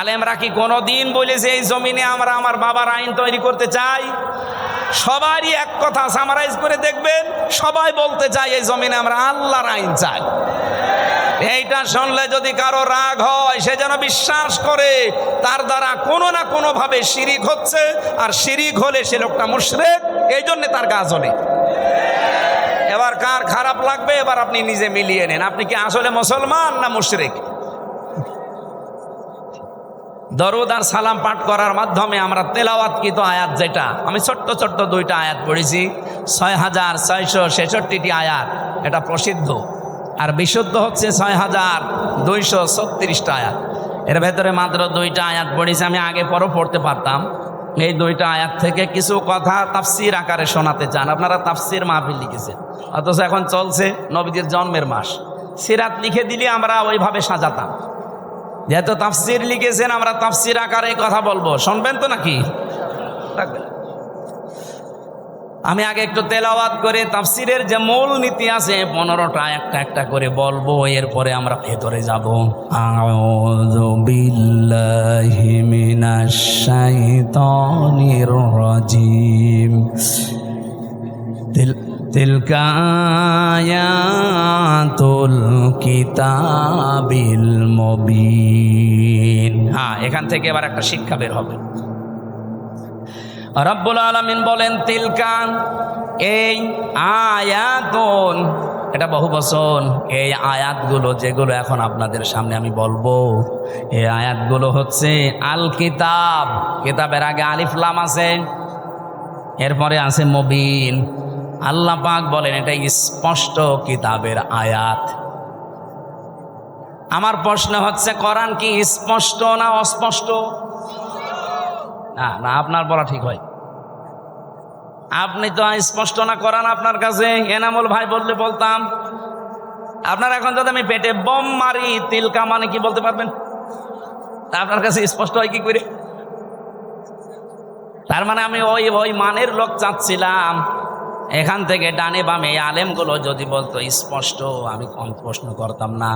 আলেমরা কি কোনো দিন বলেছে এই জমিনে আমরা আমার বাবার আইন তৈরি করতে চাই? সবারই এক কথা সামারাইজ করে দেখবেন, সবাই বলতে চাই এই জমিনে আমরা আল্লাহর আইন চাই। এইটা শুনলে যদি কারো রাগ হয়, সে যেন বিশ্বাস করে তার দ্বারা কোনো না কোনো ভাবে শিরিক হচ্ছে, আর শিরিক হলে সে লোকটা মুশরিক, এই জন্য তার কাজ হলে। এবার কার খারাপ লাগবে এবার আপনি নিজে মিলিয়ে নেন, আপনি কি আসলে মুসলমান না মুশরিক। দরুদ আর সালাম পাঠ করার মাধ্যমে আমরা তেলাওয়াতকৃত আয়াত, যেটা আমি ছোট্ট ছোট্ট 2টা আয়াত পড়েছি, 6666টি আয়াত, এটা প্রসিদ্ধ, আর বিশুদ্ধ হচ্ছে 6236টা আয়াত। এর ভেতরে মাত্র 2টা আয়াত পড়েছি, আমি আগে পরও পড়তে পারতাম। এই 2টা আয়াত থেকে কিছু কথা তাফসির আকারে শোনাতে চান। আপনারা তাফসির মাহফিল লিখেছেন, অথচ এখন চলছে নবীজির জন্মের মাস, সিরাত লিখে দিলে আমরা ওইভাবে সাজাতাম। যেহেতু তাফসির লিখেছেন, আমরা তাফসির আকারে কথা বলবো, শুনবেন তো নাকি? রাখবেন। আমি আগে একটু তেলাওয়াত করে তাফসিরের যে মূল নীতি আছে 15টা একটা একটা করে বলবো, এরপরে আমরা ভেতরে যাব। আউযু বিল্লাহি মিনাশ শাইতানির রাজিম। তিলকা আয়াতুল কিতাবিল মুবিন। এখান থেকে এবার একটা শিক্ষা বের হবে। রব্বুল আলামিন বলেন তিলকা, এই আয়াতুন, এটা বহু বচন, এই আয়াতগুলো যেগুলো এখন আপনাদের সামনে আমি বলবো, এই আয়াতগুলো হচ্ছে আল কিতাব। কিতাবের আগে আলিফ লাম আছে, এরপরে আছে মুবিন। আল্লাহ পাক বলেন এটা স্পষ্ট কিতাবের আয়াত। আমার প্রশ্ন হচ্ছে, কোরআন কি স্পষ্ট না অস্পষ্ট? না না, আপনার বলা ঠিক হয়। আপনি তো স্পষ্ট না কোরআন আপনার কাছে, এনামুল ভাই বললে বলতাম। আপনার এখন যদি আমি পেটে বোম মারি, তিলকা মানে কি বলতে পারবেন? তা আপনার কাছে স্পষ্ট হয় কি করে? তার মানে আমি ওই মানের লোক চাচ্ছিলাম। এখান থেকে ডানে বামে আলেমগুলো যদি বলতো স্পষ্ট, আমি কম প্রশ্ন করতাম না।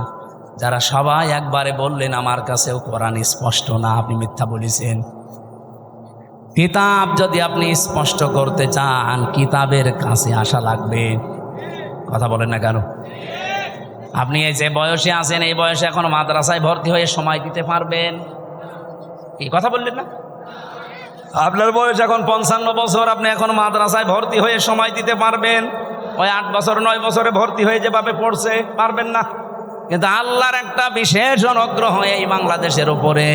যারা সবাই একবারে বললেন আমার কাছেও কোরআন স্পষ্ট না, আপনি মিথ্যা বলেছেন। কিতাব যদি আপনি স্পষ্ট করতে চান, কিতাবের কাছে আসা লাগবে। কথা বলেন না কেন? আপনি এই যে বয়সে আছেন, এই বয়সে এখন মাদ্রাসায় ভর্তি হয়ে সময় দিতে পারবেন? কি কথা বললেন না? আপনার বয়স এখন 55 বছর, আপনি এখন মাদ্রাসায় ভর্তি হয়ে সময় দিতে পারবেন? ওই 8 বছর 9 বছরে ভর্তি হয়ে যেভাবে পড়ছে পারবেন না। কিন্তু আল্লাহর একটা বিশেষ অনুগ্রহ এই বাংলাদেশের উপরে,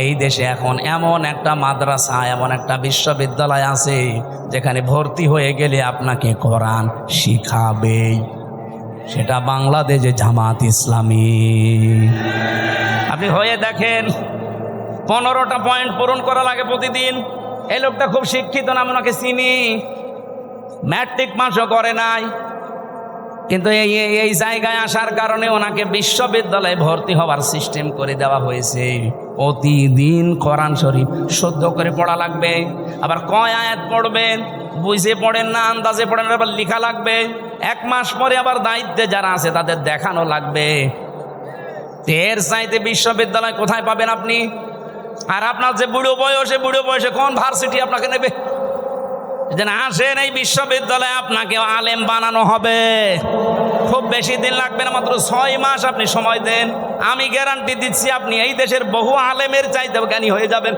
এই দেশে এখন এমন একটা মাদ্রাসা, এমন একটা বিশ্ববিদ্যালয় আছে যেখানে ভর্তি হয়ে গেলে আপনাকে কোরআন শিখাবেই। সেটা বাংলাদেশে জামাত ইসলামী। আপনি হয়ে দেখেন, 15টা পয়েন্ট পূরণ করা লাগে প্রতিদিন। এই লোকটা খুব শিক্ষিত না, আমি ওনাকে চিনি, ম্যাট্রিক পাসও করে নাই, কিন্তু এই জায়গায় আসার কারণে ওনাকে বিশ্ববিদ্যালয়ে ভর্তি হওয়ার সিস্টেম করে দেওয়া হয়েছে। প্রতিদিন কোরআন শরীফ শুদ্ধ করে পড়া লাগবে। আবার কয় আয়াত পড়বেন, বুঝে পড়েন না, আন্দাজে পড়েন, আবার লেখা লাগবে। 1 মাস পরে আবার দায়িত্বে যারা আছে তাদের দেখানো লাগবে। এর চাইতে বিশ্ববিদ্যালয় কোথায় পাবেন আপনি? আর আপনার যে বুড়ো বয়সে কোন ভার্সিটি আপনাকে নেবে? যেন আসেন এই বিশ্ববিদ্যালয়ে, আপনাকে আলেম বানানো হবে। খুব বেশি দিন লাগবে না, মাত্র 6 মাস আপনি সময় দেন, আমি গ্যারান্টি দিচ্ছি আপনি এই দেশের বহু আলেমের চাইতে জ্ঞানী হয়ে যাবেন।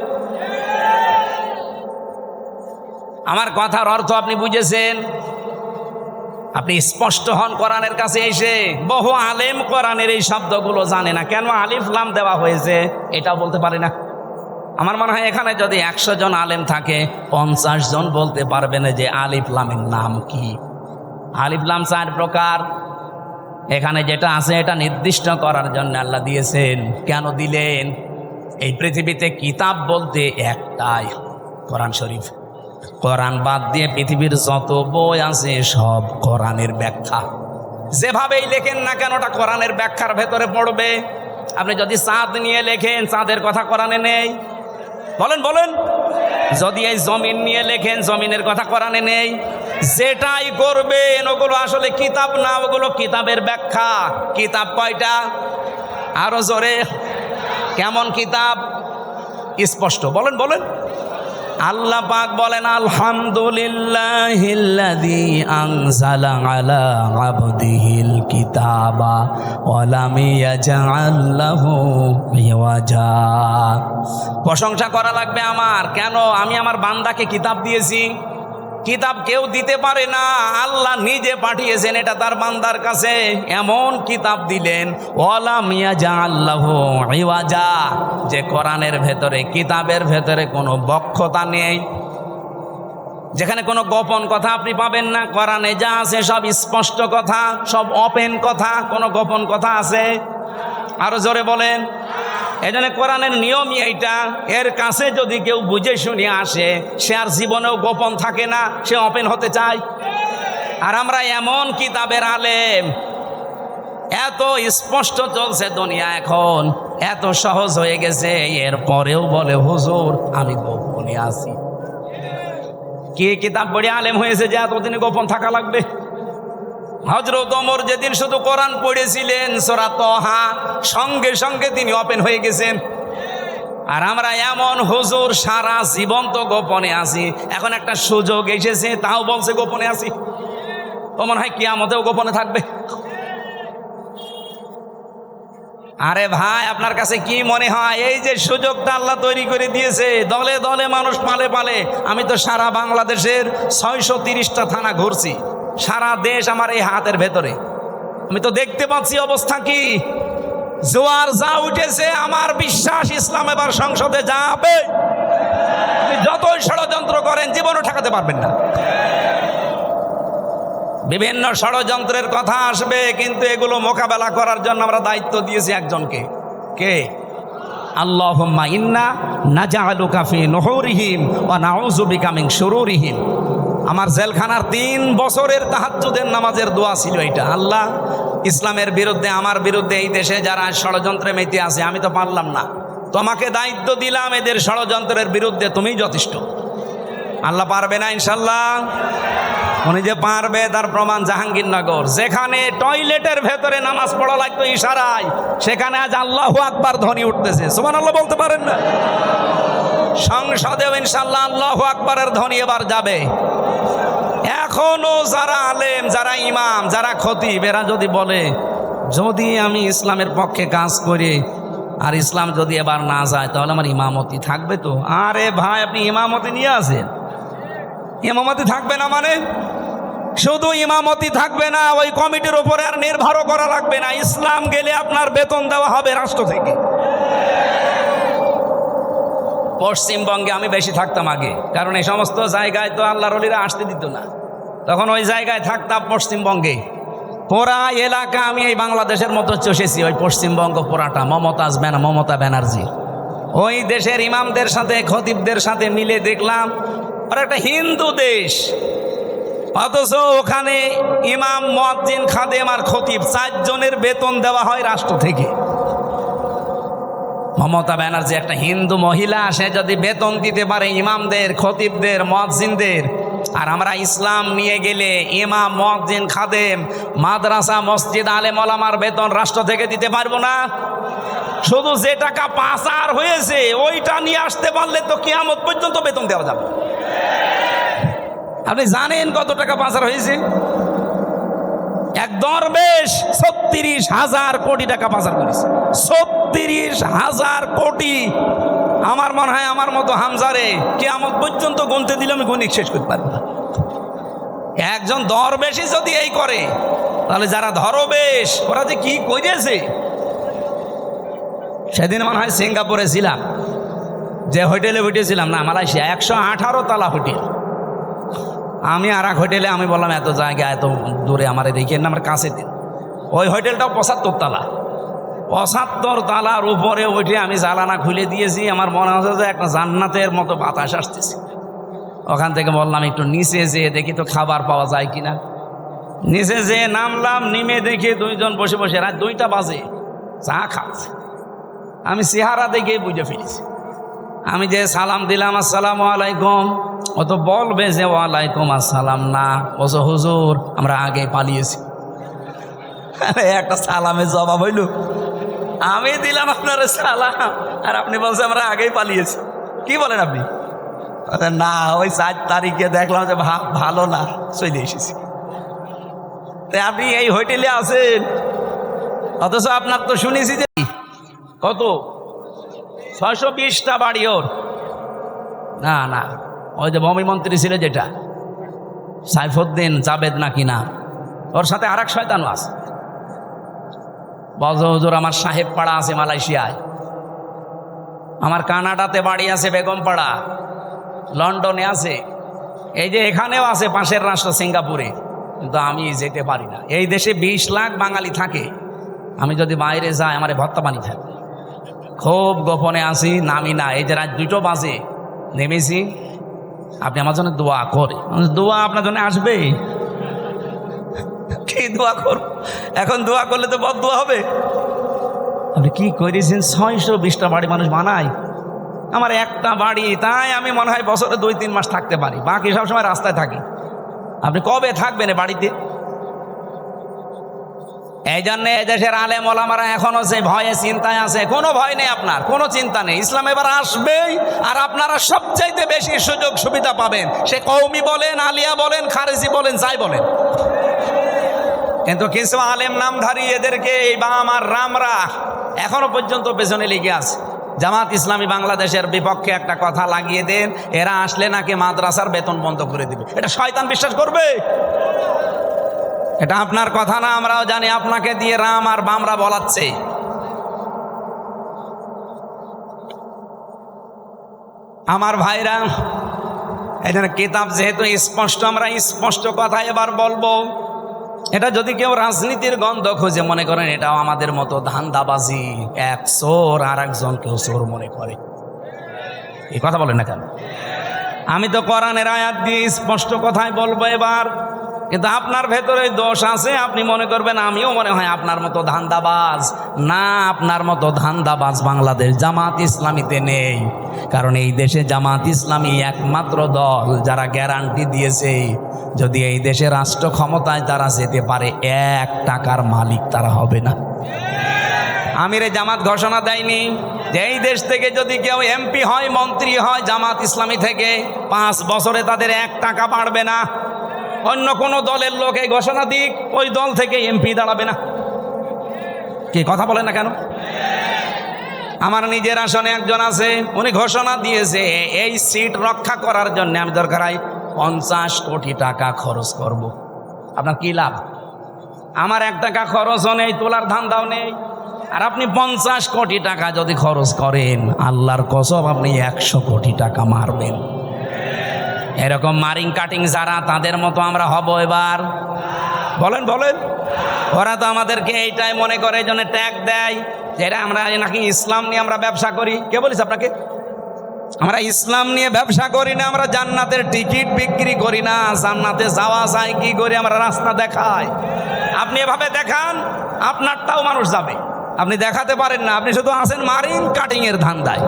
আমার কথার অর্থ আপনি বুঝেছেন? আপনি স্পষ্ট হন কোরআনের কাছে এসে। বহু আলেম কোরআনের এই শব্দগুলো জানে না, কেন আলিফ লাম দেওয়া হয়েছে এটাও বলতে পারে না। আমার মনে হয় এখানে যদি 100 জন আলেম থাকে, 50 জন বলতে পারবে না যে আলিফ লামের নাম কি। আলিফ লাম 4 প্রকার। এখানে যেটা আছে এটা নির্দিষ্ট করার জন্য আল্লাহ দিয়েছেন। কেন দিলেন? এই পৃথিবীতে কিতাব বলতে একটাই, কোরআন শরীফ। কোরআন বাদ দিয়ে পৃথিবীর যত বই আছে সব কোরআনের ব্যাখ্যা। যেভাবেই লেখেন না কেন ওটা কোরআনের ব্যাখ্যার ভেতরে পড়বে। আপনি যদি চাঁদ নিয়ে লেখেন, চাঁদের কথা কোরআনে নেই। বলেন বলেন। যদি এই জমিন নিয়ে লেখেন, জমিনের কথা কোরআনে নেই। যেটাই করবেন ওগুলো আসলে কিতাব না, ওগুলো কিতাবের ব্যাখ্যা। কিতাব কয়টা? আরো জোরে, কেমন কিতাব? স্পষ্ট বলেন বলেন। আল্লাহ পাক বলেন আলহামদুলিল্লাহিল্লাযী আনজালা আলা আবদিহিল কিতাবা ওয়া লাম ইয়াজআল লাহু ইওয়াজা। প্রশংসা করা লাগবে আমার, কেন? আমি আমার বান্দাকে কিতাব দিয়েছি। কিতাব কেউ দিতে পারে না, আল্লাহ নিজে পাঠিয়েছেন এটা তার বান্দার কাছে। এমন কিতাব দিলেন ওয়া লাম ইয়াজআল লাহু ইওয়াজা, যে কোরআনের ভেতরে, কিতাবের ভেতরে কোনো বক্রতা নেই, যেখানে কোনো গোপন কথা আপনি পাবেন না। কোরআনে যা আছে সব স্পষ্ট কথা, সব ওপেন কথা, কোনো গোপন কথা আছে? আরো জোরে বলেন। এই জন্য কোরআনের নিয়মই এইটা, এর কাছে যদি কেউ বুঝে শুনে আসে সে আর জীবনেও গোপন থাকে না, সে ওপেন হতে চায়। আর আমরা এমন কিতাবের আলেম, এত স্পষ্ট চলছে দুনিয়া এখন, এত সহজ হয়ে গেছে, এরপরেও বলে হুজুর আমি গোপনে আছি। কি কিতাব পড়ে আলেম হয়েছে যে এতদিনে গোপন থাকা লাগবে? হযরত ওমর যেদিন শুধু কোরআন পড়েছিলেন সূরা তাহা, সঙ্গে সঙ্গে তিনি ওপেন হয়ে গেছেন। আর আমরা এমন হুজুর সারা জীবন তো গোপনে আছি, এখন একটা সুযোগ এসেছে তাও বলছে গোপনে আছি। তো মনে হয় কিয়ামতেও গোপনে থাকবে। আরে ভাই, আপনার কাছে কি মনে হয় এই যে সুযোগটা আল্লাহ তৈরি করে দিয়েছে, দলে দলে মানুষ পালে পালে? আমি তো সারা বাংলাদেশের 630টা থানা ঘুরছি, সারা দেশ আমার এই হাতের ভেতরে। আমি তো দেখতে পাচ্ছি অবস্থা কি। জোয়ার যা উঠেছে, আমার বিশ্বাস ইসলাম এবার সংসদে যাবে। আপনি যতই ষড়যন্ত্র করেন জীবনও ঠেকাতে পারবেন না। বিভিন্ন ষড়যন্ত্রের কথা আসবে, কিন্তু এগুলো মোকাবেলা করার জন্য আমরা দায়িত্ব দিয়েছি একজনকে। কে? আল্লাহুম্মা ইন্না নাজআলুকা ফি নুহুরিহিম ওয়া নাউযু বিকা মিন শুরুরিহিম। আমার জেলখানার 3 বছরের তাহাজ্জুদের নামাজের দোয়া ছিল এটা। আল্লাহ, ইসলামের বিরুদ্ধে, আমার বিরুদ্ধে এই দেশে যারা ষড়যন্ত্রে মেতে আছে, আমি তো পারলাম না, তোমাকে দায়িত্ব দিলাম এদের ষড়যন্ত্রের বিরুদ্ধে, তুমিই যথেষ্ট। আল্লাহ পারবে না ইনশাল্লাহ? উনি যে পারবে তার প্রমাণ জাহাঙ্গীরনগর, যেখানে টয়লেটের ভেতরে নামাজ পড়া লাগতো ইশারায়, সেখানে আজ আল্লাহু আকবার ধ্বনি উঠতেছে। সুবহানাল্লাহ বলতে পারেন না? সংসদেও ইনশাল্লাহ আল্লাহু আকবারের ধ্বনি এবার যাবে। এখনো যারা আলেম, যারা ইমাম, যারা খতিব, এরা যদি বলে যদি আমি ইসলামের পক্ষে কাজ করি আর ইসলাম যদি এবার না যায় তাহলে আমার ইমামতি থাকবে তো? আরে ভাই, আপনি ইমামতি নিয়ে আসেন, ইমামতি থাকবে না মানে? শুধু ইমামতি থাকবে না, ওই কমিটির উপরে আর নির্ভরও করা লাগবে না। ইসলাম গেলে আপনার বেতন দেওয়া হবে রাষ্ট্র থেকে। পশ্চিমবঙ্গে আমি বেশি থাকতাম আগে, কারণ এই সমস্ত জায়গায় তো আল্লাহর ওলিরা আসতে দিত না। তখন ওই জায়গায় থাকতাম পশ্চিমবঙ্গে। পুরা এলাকা আমি এই বাংলাদেশের মতো চষেছি, ওই পশ্চিমবঙ্গ পুরাটা মমতা ব্যানার্জি। ওই দেশের ইমামদের সাথে, খতিবদের সাথে মিলে দেখলাম আর একটা হিন্দু দেশ, অথচ ওখানে ইমাম, মুয়াজ্জিন, খাদেম আর খতিব 4 জনের বেতন দেওয়া হয় রাষ্ট্র থেকে। মমতা ব্যানার্জি একটা হিন্দু মহিলা, সে যদি বেতন দিতে পারে ইমামদের, খতিবদের, মুয়াজ্জিনদের, আর আমরা ইসলাম নিয়ে গেলে ইমাম, মুয়াজ্জিন, খাদেম, মাদ্রাসা, মসজিদ, আলেম ওলামার বেতন রাষ্ট্র থেকে দিতে পারবো না? শুধু যে টাকা পাচার হয়েছে ওইটা নিয়ে আসতে পারলে তো কিয়ামত পর্যন্ত বেতন দেওয়া যাবে। আপনি জানেন কত টাকা পাচার হয়েছে? এক দরবেশ 36,000 কোটি টাকা পাচার করেছে। 36,000 কোটি। আমার মনে হয় আমার মতো হামজারে কিয়ামত পর্যন্ত গুনতে দিলে আমি গণিত শেষ করতে পারবো না। একজন দরবেশই যদি এই করে, তাহলে যারা ধরবেশ ওরা যে কি করেছে। সেদিন মনে হয় সিঙ্গাপুরে ছিলাম, যে হোটেলে উঠেছিলাম, না মালয়েশিয়া, 118 তলা হোটেল। আমি আর এক হোটেলে, আমি বললাম এত জায়গা এত দূরে আমার দেখেন না, আমার কাছে দিন। ওই হোটেলটাও 75 তলা। 75 তলার উপরে উঠে আমি জানালা খুলে দিয়েছি, আমার মনে হচ্ছে যে একটা জান্নাতের মতো বাতাস আসতেছে। ওখান থেকে বললাম একটু নিচে যেয়ে দেখি তো খাবার পাওয়া যায় কিনা। নিচে যেয়ে নামলাম, নেমে দেখি 2 জন বসে বসে, রাত 2টা বাজে চা খাচ্ছে। আমি চেহারা দেখে বুঝে ফেলেছি আমি যে সালাম দিলাম আসসালামু আলাইকুম, ও তো বলবে যে ওয়ালাইকুম আসসালাম না, বলছো হুজুর আমরা আগে পালিয়েছি। একটা সালামের জবাব হইল, আমি দিলাম আপনার সালাম আর আপনি বলছেন আমরা আগেই পালিয়েছি। কি বলেন আপনি? না, ওই 4 তারিখে দেখলাম যে ভালো না, চলে এসেছি। তাই আপনি এই হোটেলে আছেন, অথচ আপনার তো শুনেছি যে কত 620টা বাড়ি ওর। না না, ওই যে ভূমি মন্ত্রী ছিল যেটা সাইফুদ্দিন জাবেদ নাকি না, ওর সাথে আরেক শয়তানও আছে। বলছে হুজুর আমার সাহেব পাড়া আছে মালয়েশিয়ায়, আমার কানাডাতে বাড়ি আছে বেগমপাড়া, লন্ডনে আছে, এই যে এখানেও আছে পাশের রাষ্ট্র সিঙ্গাপুরে, কিন্তু আমি যেতে পারি না। এই দেশে 20 লাখ বাঙালি থাকে, আমি যদি বাইরে যাই আমার ভত্তা পানি থাকে। খুব গোপনে আসি, নামি না। এই যে রাত 2টো বাজে নেমেছি, আপনি আমার জন্য দোয়া করে। দোয়া আপনার জন্য আসবে, কি দোয়া করব? এখন দোয়া করলে তো বদ দোয়া হবে। আপনি কি করেছেন? 620টা বাড়ি মানুষ বানায়, আমার একটা বাড়ি, তাই আমি মনে হয় বছরে 2-3 মাস থাকতে পারি, বাকি সব সময় রাস্তায় থাকি। আপনি কবে থাকবেন এ বাড়িতে? এই জন্য এদেশের আলেম ওলামারা এখনো যে ভয়ে চিন্তায় আছে। কোনো ভয় নেই, আপনার কোনো চিন্তা নেই। ইসলাম এবার আসবেই, আর আপনারা সবচাইতে বেশি সুযোগ সুবিধা পাবেন, সে কওমি বলেন, আলিয়া বলেন, খারেজি বলেন, যাই বলেন। কিন্তু কিছু আলেম নামধারী এদেরকে এই বাম আর রামরা এখনো পর্যন্ত পেছনে লেগে আছে। জামাত ইসলামী বাংলাদেশের বিপক্ষে একটা কথা লাগিয়ে দেন, এরা আসলে নাকি মাদ্রাসার বেতন বন্ধ করে দিবে। এটা শয়তান বিশ্বাস করবে? এটা আপনার কথা না, আমরাও জানি। আপনাকে দিয়ে রাম আর বামরা বলাচ্ছে। আমার ভাইরা, এখানে কিতাব যেহেতু স্পষ্ট, আমরা স্পষ্ট কথা এবার বলবো। এটা যদি কেউ রাজনীতির গন্ধ খুঁজে মনে করেন এটাও আমাদের মতো ধান্দাবাজি, এক চোর আর একজনকেও চোর মনে করে, এই কথা বলেন না কেন? আমি তো কোরআনের আয়াত দিয়ে স্পষ্ট কথাই বলবো এবার। কিন্তু আপনার ভেতরে দোষ আছে, আপনি মনে করবেন আমিও মনে হয় আপনার মতো ধান্দাবাজ। না, আপনার মতো ধান্দাবাজ বাংলাদেশ জামাত ইসলামীতে নেই। কারণ এই দেশে জামাত ইসলামী একমাত্র দল যারা গ্যারান্টি দিয়েছে যদি এই দেশে রাষ্ট্র ক্ষমতায় তারা যেতে পারে, 1 টাকার মালিক তারা হবে না। আমিরে জামাত ঘোষণা দেয়নি যে এই দেশ থেকে যদি কেউ এমপি হয়, মন্ত্রী হয় জামাত ইসলামী থেকে, 5 বছরে তাদের 1 টাকা বাড়বে না। অন্য কোনো দলের লোক এই ঘোষণা দিক, ওই দল থেকে এমপি দাঁড়াবে না। কি কথা বলেন না কেন? আমার নিজের আসনে একজন আছে, উনি ঘোষণা দিয়েছে এই সিট রক্ষা করার জন্য আমি দরকার হয় 50 কোটি টাকা খরচ করব। আপনার কি লাভ? আমার 1 টাকা খরচও নেই, তোলার ধান্দাও নেই। আর আপনি 50 কোটি টাকা যদি খরচ করেন, আল্লাহর কসম আপনি 100 কোটি টাকা মারবেন। এরকম মারিং কাটিং যারা, তাদের মতো আমরা হব এবার। বলেন বলেন। ওরা তো আমাদেরকে এইটাই মনে করে, এই জন্য ট্যাগ দেয় যেটা আমরা নাকি ইসলাম নিয়ে আমরা ব্যবসা করি। কে বলিস আপনাকে? আমরা ইসলাম নিয়ে ব্যবসা করি না, আমরা জান্নাতের টিকিট বিক্রি করি না। জান্নাতে যাওয়া যায় কি করে? আমরা রাস্তা দেখাই। আপনি এভাবে দেখান, আপনারটাও মানুষ যাবে। আপনি দেখাতে পারেন না, আপনি শুধু আছেন মারিং কাটিং এর ধান্দায়।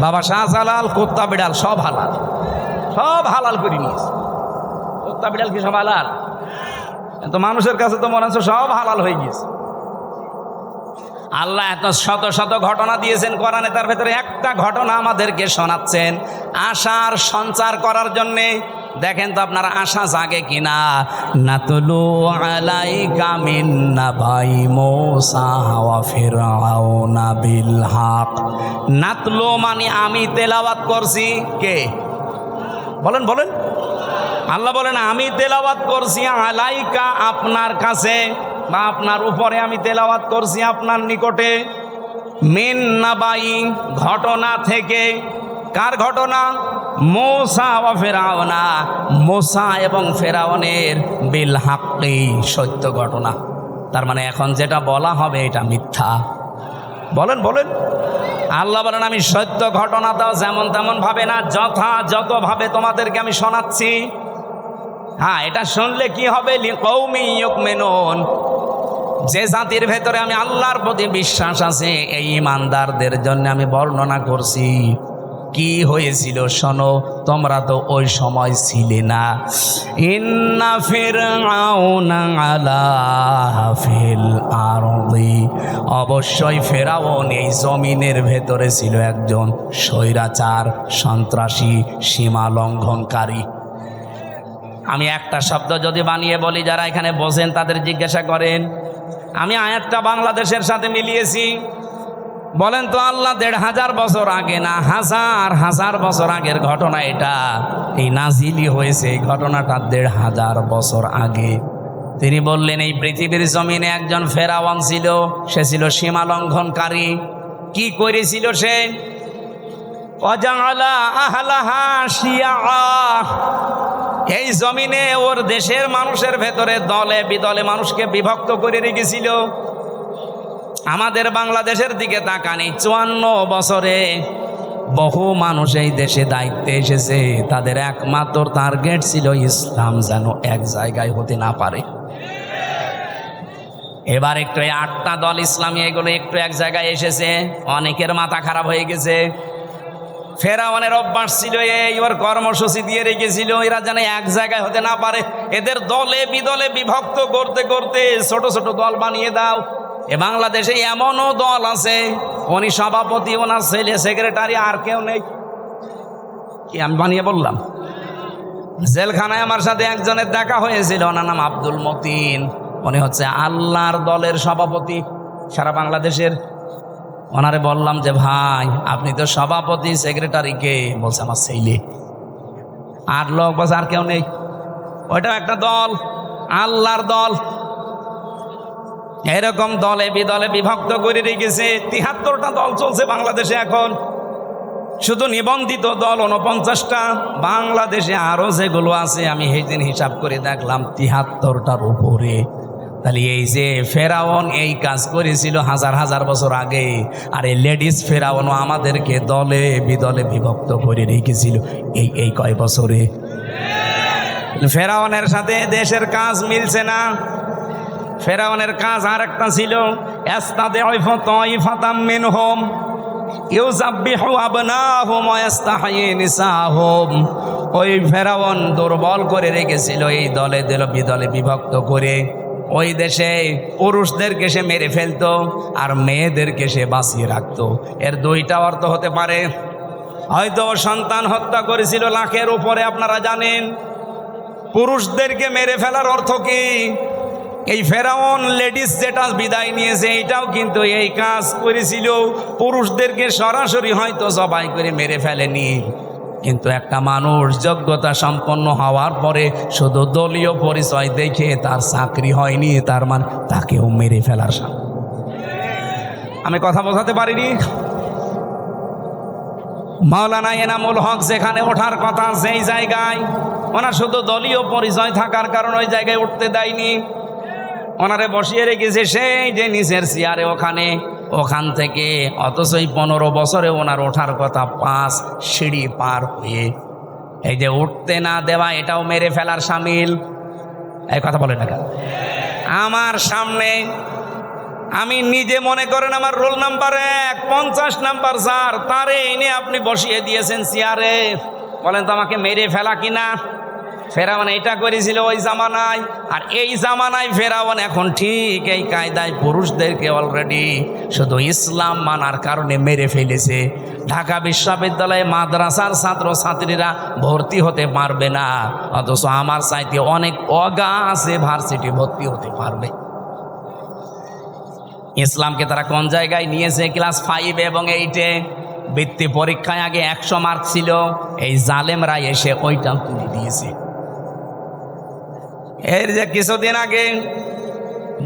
বাবা শাহজালাল কুত্তা বিড়াল সব হালাল, সব হালাল করে নিয়েছে। কুত্তা বিড়াল কি সব হালাল? কিন্তু মানুষের কাছে তো মনে হচ্ছে সব হালাল হয়ে গিয়েছে। আল্লাহ এত শত শত ঘটনা দিয়েছেন কোরআনে, তার ভেতরে একটা ঘটনা আমাদেরকে শোনাচ্ছেন আশার সঞ্চার করার জন্যে। দেখেন তো আপনারা আশা জাগে কিনা। নাতলু আলাইকা মিন নাবাই মূসা ওয়া ফিরআউনা বিল হক। নাতলু মানে আমি তেলাওয়াত করছি। কে বলেন? বলেন। আল্লাহ বলেন আমি তেলাওয়াত করছি আলাইকা, আপনার কাছে বা আপনার উপরে আমি তেলাওয়াত করছি আপনার নিকটে। মিন নাবাই, ঘটনা থেকে। কার ঘটনা? মূসা ওয়া ফিরআউনা, মূসা এবং ফেরাউনের বিল হাক্কি, সত্য ঘটনা। তার মানে এখন যেটা বলা হবে এটা মিথ্যা। বলেন বলেন। আল্লাহ বলেন আমি সত্য ঘটনাটাও যেমন তেমন ভাবে না, যথাযথভাবে তোমাদেরকে আমি শোনাচ্ছি। হ্যাঁ, এটা শুনলে কি হবে? লিকৌমি ইউমিনুন, যে জাতির ভেতরে আমি আল্লাহর প্রতি বিশ্বাস আছে এই ইমানদারদের জন্য আমি বর্ণনা করছি। কি হয়েছিল শোনো, তোমরা তো ওই সময় ছিলে না। ইন্না ফিরআউনা আলা ফিল আরদি, অবশ্যই ফেরাউন এই জমিনের ভেতরে ছিল একজন স্বৈরাচার, সন্ত্রাসী, সীমা লঙ্ঘনকারী। আমি একটা শব্দ যদি বানিয়ে বলি, যারা এখানে বসেন তাদের জিজ্ঞাসা করেন, আমি আয়াতটা বাংলাদেশের সাথে মিলিয়েছি। বলেন তো আল্লাহ ১৫০০ বছর আগে না হাজার হাজার বছর আগের ঘটনা এটা, এই নাজিলি হয়েছে এই ঘটনাটা ১৫০০ বছর আগে। তিনি বললেন এই পৃথিবীর জমিনে একজন ফেরাউন ছিল, সে ছিল সীমা লঙ্ঘনকারী। কি করেছিল সে? ওয়াজআলা আহলাহা শিয়া, এই জমিনে ওর দেশের মানুষের ভেতরে দলে বিদলে মানুষকে বিভক্ত করে রেখেছিল। আমাদের বাংলাদেশের দিকে তাকানি, ৫৪ বছরে বহু মানুষ এই দেশে দায়িত্বে এসেছে, তাদের একমাত্র টার্গেট ছিল ইসলাম যেন এক জায়গায় হতে না পারে। এবার একটু ৮টা দল ইসলামী এগুলো একটু এক জায়গায় এসেছে, অনেকের মাথা খারাপ হয়ে গেছে। ফেরাউনের অভ্যাস ছিল এই, ওর কর্মসূচি দিয়ে রেখেছিল এরা যেন এক জায়গায় হতে না পারে, এদের দলে বিদলে বিভক্ত করতে করতে ছোট ছোট দল বানিয়ে দাও। এ বাংলাদেশে এমনও দল আছে, উনি সভাপতি, ওনার ছেলে সেক্রেটারি, আর কেউ নেই। কি আমি বানিয়ে বললাম? জেলখানায় আমার সাথে একজনের দেখা হয়েছিল, ওনার নাম আব্দুল মতিন, উনি হচ্ছে আল্লাহর দলের সভাপতি সারা বাংলাদেশের। ওনারে বললাম যে ভাই আপনি তো সভাপতি, সেক্রেটারি কে? বলছে আমার ছেলে। আর লোক বলছে আর কেউ নেই। ওইটাও একটা দল, আল্লাহর দল। এরকম দলে বিদলে বিভক্ত করে রেখেছে। ৭৩টা দল চলছে বাংলাদেশে এখন, শুধু নিবন্ধিত দল ৪৯টা। বাংলাদেশে আরো যেগুলো আছে আমি সেই দিন হিসাব করে দেখলাম ৭৩টার উপরে। তাহলে এই যে ফেরাউন এই কাজ করেছিল হাজার হাজার বছর আগে, আর এই লেডিস ফেরাউনও আমাদেরকে দলে বিদলে বিভক্ত করে রেখেছিল এই কয় বছরে। ফেরাউনের সাথে দেশের কাজ মিলছে না। ফেরাউনের কাজ আর একটা ছিল, ওই ফেরাউন দুর্বল করে রেখেছিল এই দলে বিদলে বিভক্ত করে। ওই দেশে পুরুষদেরকে সে মেরে ফেলতো আর মেয়েদেরকে সে বাঁচিয়ে রাখতো। এর দুইটা অর্থ হতে পারে, হয়তো সন্তান হত্যা করেছিল লাখের উপরে, আপনারা জানেন। পুরুষদেরকে মেরে ফেলার অর্থ কি? এই ফেরাউন লেডিস যেটা বিদায় নিয়েছে এইটাও কিন্তু এই কাজ করেছিল। পুরুষদেরকে সরাসরি হয়তো জবাই করে মেরে ফেলেনি, কিন্তু একটা মানুষ যোগ্যতা সম্পন্ন হওয়ার পরে শুধু দলীয় পরিচয় দেখে তার চাকরি হয়নি, তার মানে তাকেও মেরে ফেলার সাথে। আমি কথা বোঝাতে পারিনি? মাওলানা এনামুল হক যেখানে ওঠার কথা সেই জায়গায় ওনার শুধু দলীয় পরিচয় থাকার কারণে ওই জায়গায় উঠতে দেয়নি, ওনারে বসিয়ে রেখেছে সেই যে নিচের চেয়ারে ওখান থেকে। অথচ এই 15 বছরে ওনার ওঠার কথা 5 সিঁড়ি পার হয়ে। এই যে উঠতে না দেওয়া এটাও মেরে ফেলার শামিল। এই কথা বলে না কেন? আমার সামনে আমি নিজে মনে করেন আমার রোল নাম্বার 1, 50 নাম্বার যার, তারে এনে আপনি বসিয়ে দিয়েছেন চেয়ারে। বলেন তো আমাকে মেরে ফেলা কিনা? ফেরাউন এটা করেছিল ওই জামানায়, আর এই জামানায় ফেরাউন এখন ঠিক এই কায়দায় পুরুষদেরকে অলরেডি শুধু ইসলাম মানার কারণে মেরে ফেলেছে। ঢাকা বিশ্ববিদ্যালয়ে মাদ্রাসার ছাত্র ছাত্রীরা ভর্তি হতে পারবে না, অথচ আমার চাইতে অনেক অগা আছে ভার্সিটি ভর্তি হতে পারবে। ইসলামকে তারা কোন জায়গায় নিয়েছে? ক্লাস 5 এবং 8-এ বৃত্তি পরীক্ষায় আগে 100 মার্ক ছিল, এই জালেমরা এসে ওইটাও তুলে দিয়েছে। এর যে কিছুদিন আগে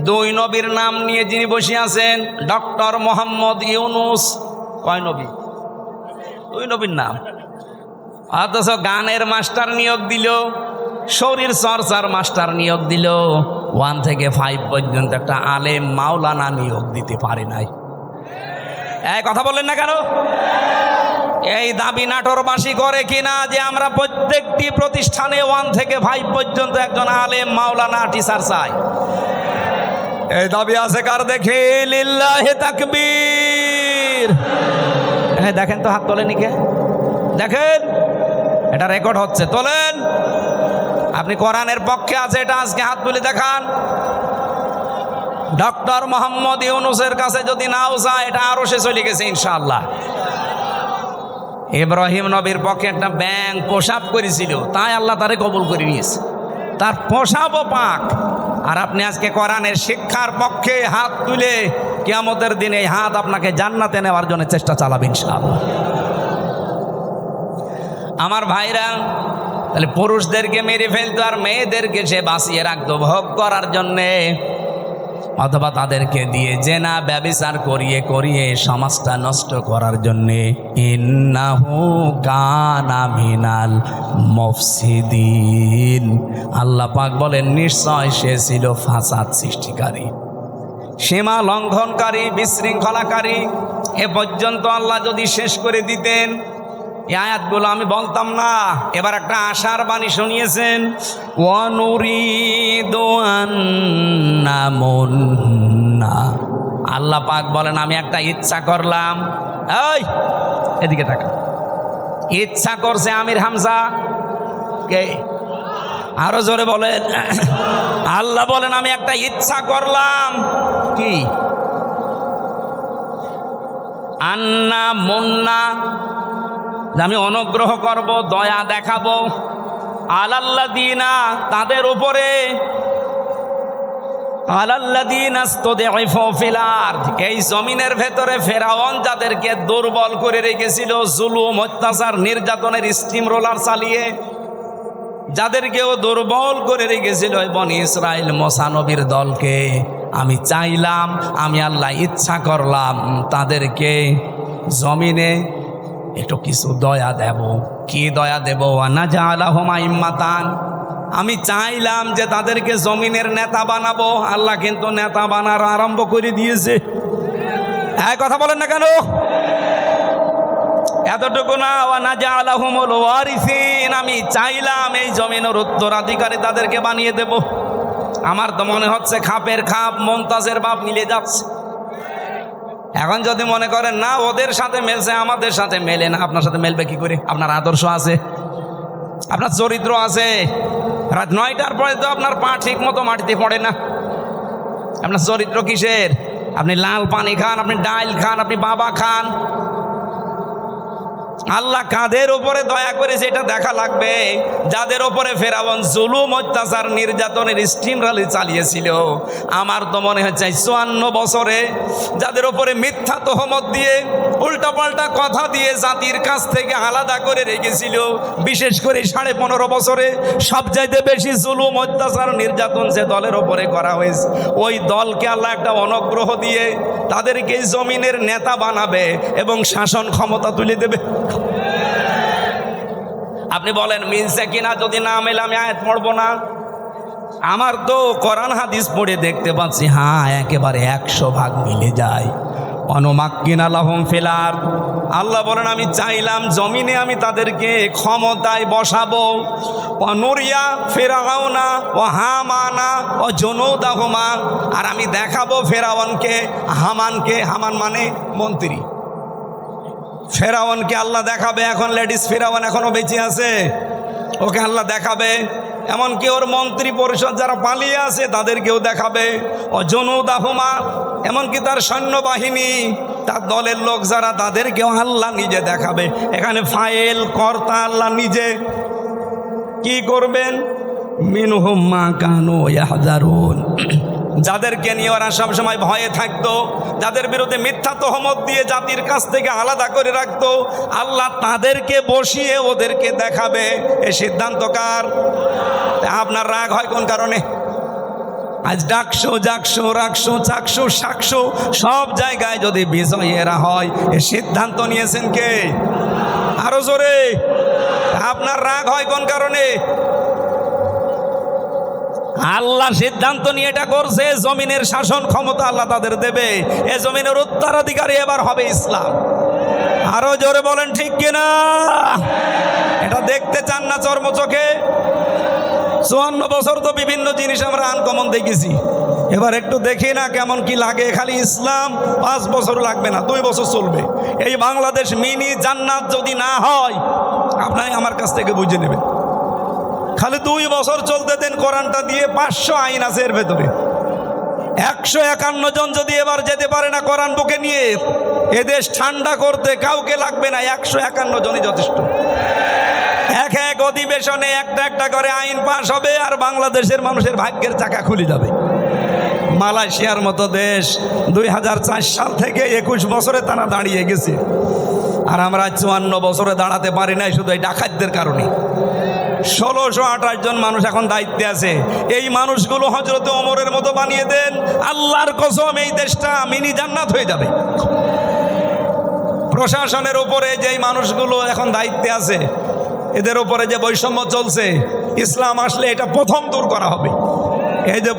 2 নবীর নাম নিয়ে যিনি বসে আছেন, ডক্টর মোহাম্মদ ইউনুস, কয় নবী? 2 নবীর নাম। অথচ গানের মাস্টার নিয়োগ দিল, শরীর চর্চার মাস্টার নিয়োগ দিল, 1 থেকে 5 পর্যন্ত একটা আলেম মাওলানা নিয়োগ দিতে পারে নাই। এই কথা বললেন না কেন? এই দাবি নাটোরবাসী করে কিনা যে আমরা প্রত্যেকটি প্রতিষ্ঠানে 1 থেকে 5 পর্যন্ত একজন আলেম মাওলানা টিচার চাই? এই দাবি আছে কার? দেখে লিল্লাহি তাকবীর। দেখেন তো হাত তোলেনি কে? দেখেন এটা রেকর্ড হচ্ছে, তোলেন। আপনি কোরআনের পক্ষে আছে এটা আজকে হাত তুলে দেখান। ডক্টর মোহাম্মদ ইউনূসের কাছে যদি নাও যায় এটা আরো সে চলে গেছে ইনশাআল্লাহ। ইব্রাহিম নবীর পক্ষে একটা ব্যাঙ প্রসাব করেছিল, তাই আল্লাহ তারে কবুল করে নিয়েছে, তার প্রসাবও পাক। আর আপনি আজকে কোরআনের শিক্ষার পক্ষে হাত তুলে কিয়ামতের দিনে এই হাত আপনাকে জান্নাতে নেওয়ার জন্য চেষ্টা চালাবেন ইনশাআল্লাহ। আমার ভাইরা, তাহলে পুরুষদেরকে মেরে ফেলতো আর মেয়েদেরকে সে বাঁচিয়ে রাখতো ভোগ করার জন্যে, অথবা তাদেরকে দিয়ে জেনা ব্যভিচার করিয়ে করিয়ে সমাজটা নষ্ট করার জন্যে। ইন্নাহু কানা মিনাল মুফসিদিন, আল্লাহ পাক বলেন নিশ্চয় সে ছিল ফাসাদ সৃষ্টিকারী, সীমা লঙ্ঘনকারী, বিশৃঙ্খলাকারী। এ পর্যন্ত আল্লাহ যদি শেষ করে দিতেন এই আয়াতগুলো আমি বলতাম না। এবার একটা আশার বাণী শুনিয়েছেন, ওয়ানুরিদু আন্নামুন্না, আল্লাহ পাক বলেন আমি একটা ইচ্ছা করলাম। এই এদিকে তাকা, ইচ্ছা করছে আমির হামজা কে? আরো জোরে বলেন। আল্লাহ বলেন আমি একটা ইচ্ছা করলাম। কি? আন্না মুন্না, আমি অনুগ্রহ করব, দয়া দেখাবো, আলাল্লাযীনা, তাদের উপরে, আলাল্লাযীনা ইসতুদঈফু ফিল আরদ, এই জমিনের ভেতরে ফেরাউন যাদেরকে দুর্বল করে রেখেছিল, জুলুম, অত্যাচার, নির্যাতনের স্টিম রোলার চালিয়ে যাদেরকেও দুর্বল করে রেখেছিল বনি ইসরাইল মুসা নবীর দলকে, আমি চাইলাম, আমি আল্লাহ ইচ্ছা করলাম তাদেরকে জমিনে একটু কিছু দয়া দেব। কি দয়া দেব? ওয়ানাজআলাহুম আইম্মাতান, আমি চাইলাম যে তাদেরকে জমিনের নেতা বানাবো। আল্লাহ কিন্তু নেতা বানার আরম্ভ করে দিয়েছে। হ্যাঁ, কথা বলেন না কেন? এতটুকু না, ওয়ানাজআলাহুমুল ওয়ারিসিন, আমি চাইলাম এই জমিনের উত্তরাধিকারী তাদেরকে বানিয়ে দেব। আমার তো মনে হচ্ছে খাপের খাপ মুমতাজের বাপ মিলে যাচ্ছে। এখন যদি মনে করেন না ওদের সাথে মেলছে, আমাদের সাথে মেলে না, আপনার সাথে মেলবে কি করে? আপনার আদর্শ আছে, আপনার চরিত্র আছে। রাত 9টার পরে তো আপনার পা ঠিক মতো মাটিতে পড়ে না। আপনার চরিত্র কিসের? আপনি লাল পানি খান, আপনি ডাল খান, আপনি বাবা খান। আল্লাহ কাদের উপরে দয়া করেছে এটা দেখা লাগবে। যাদের উপরে ফেরাউন জুলুম, অত্যাচার, নির্যাতনের স্টিম রালি চালিয়েছিল, আমার তো মনে হচ্ছে 54 বছরে যাদের উপরে মিথ্যা তহমত দিয়ে উল্টাপাল্টা কথা দিয়ে জাতির কাছ থেকে আলাদা করে রেখেছিল, বিশেষ করে 15.5 বছরে সবচাইতে বেশি জুলুম, অত্যাচার, নির্যাতন যে দলের উপরে করা হয়েছে, ওই দলকে আল্লাহ একটা অনুগ্রহ দিয়ে তাদেরকে জমিনের নেতা বানাবে এবং শাসন ক্ষমতা তুলে দেবে। আপনি বলেন মিলছে কিনা? যদি না মেলে আমি আয়াত পড়বো না। আমার তো কোরআন হাদিস পড়ে দেখতে পাচ্ছি, হ্যাঁ একেবারে 100% মিলে যায়। অনুমাক্কিনা লাহুম ফিল আরদ, আল্লাহ বলেন আমি চাইলাম জমিনে আমি তাদেরকে ক্ষমতায় বসাবো। অনুরিয়া ফিরআউনা ও হামানা ও জুনুদাহুমা, আর আমি দেখাবো ফেরাউনকে, হামানকে, হামান মানে মন্ত্রী, ফেরাউনকে আল্লাহ দেখাবে। এখন লেডিস ফেরাউন এখনো বেঁচে আছে, ওকে আল্লাহ দেখাবে। এমনকি ওর মন্ত্রী পরিষদ যারা পালিয়ে আছে তাদেরকেও দেখাবে। ও জুনুদাহুমা, এমনকি তার সৈন্যবাহিনী, তার দলের লোক যারা, তাদেরকেও আল্লাহ নিজে দেখাবে। এখানে ফাইল কর্তা আল্লাহ নিজে। কি করবেন? মিনহুম মা কানু ইয়াহযারুন, যাদেরকে নিয়ে ওরা সবসময় ভয়ে থাকতো, যাদের বিরুদ্ধে মিথ্যা তহমত দিয়ে জাতির কাছ থেকে আলাদা করে রাখতো, আল্লাহ তাদেরকে বসিয়ে ওদেরকে দেখাবে। এ সিদ্ধান্ত কার? আপনার রাগ হয় কোন কারণে? আজ ডাকশো, জাকশো, রাখশো, চাকশো, শাকশো, সব জায়গায় যদি বিজয়ীরা হয়, এ সিদ্ধান্ত নিয়েছেন কে? আরো জোরে। আপনার রাগ হয় কোন কারণে? আল্লাহ সিদ্ধান্ত নিয়ে এটা করছে, জমিনের শাসন ক্ষমতা আল্লাহ তাদের দেবে। এ জমিনের উত্তরাধিকারী এবার হবে ইসলাম। আরো জোরে বলেন ঠিক কিনা? এটা দেখতে চান না চর্ম চোখে? 54 বছর তো বিভিন্ন জিনিস আমরা আনকমন দেখেছি। এবার একটু দেখি না কেমন কি লাগে। খালি ইসলাম 5 বছর লাগবে না, 2 বছর চলবে। এই বাংলাদেশ মিনি জান্নাত যদি না হয়, আপনাই আমার কাছ থেকে বুঝে নেবেন। খালি 2 বছর চলতে দেন কোরআনটা দিয়ে। 500 আইন আছে এর ভেতরে। 151 জন যদি এবার যেতে পারে না কোরআন বুকে নিয়ে, এদেশ ঠান্ডা করতে কাউকে লাগবে না, 151 জনই যথেষ্ট। এক অধিবেশনে একটা করে আইন পাশ হবে, আর বাংলাদেশের মানুষের ভাগ্যের চাকা খুলে যাবে। মালয়েশিয়ার মতো দেশ 2004 সাল থেকে 21 বছরে তারা দাঁড়িয়ে গেছে, আর আমরা 54 বছরে দাঁড়াতে পারি নাই, শুধু এই ডাকাতদের কারণে। 1628 জন মানুষ এখন দায়িত্বে আছে। এই মানুষগুলো হযরত ওমরের মতো বানিয়ে দেন, আল্লাহর কসম এই দেশটা মিনি জান্নাত হয়ে যাবে। প্রশাসনের উপরে যেই মানুষগুলো এখন দায়িত্বে আছে, এদের উপরে যে বৈষম্য চলছে, ইসলাম আসলে এটা প্রথম দূর করা হবে। এই যে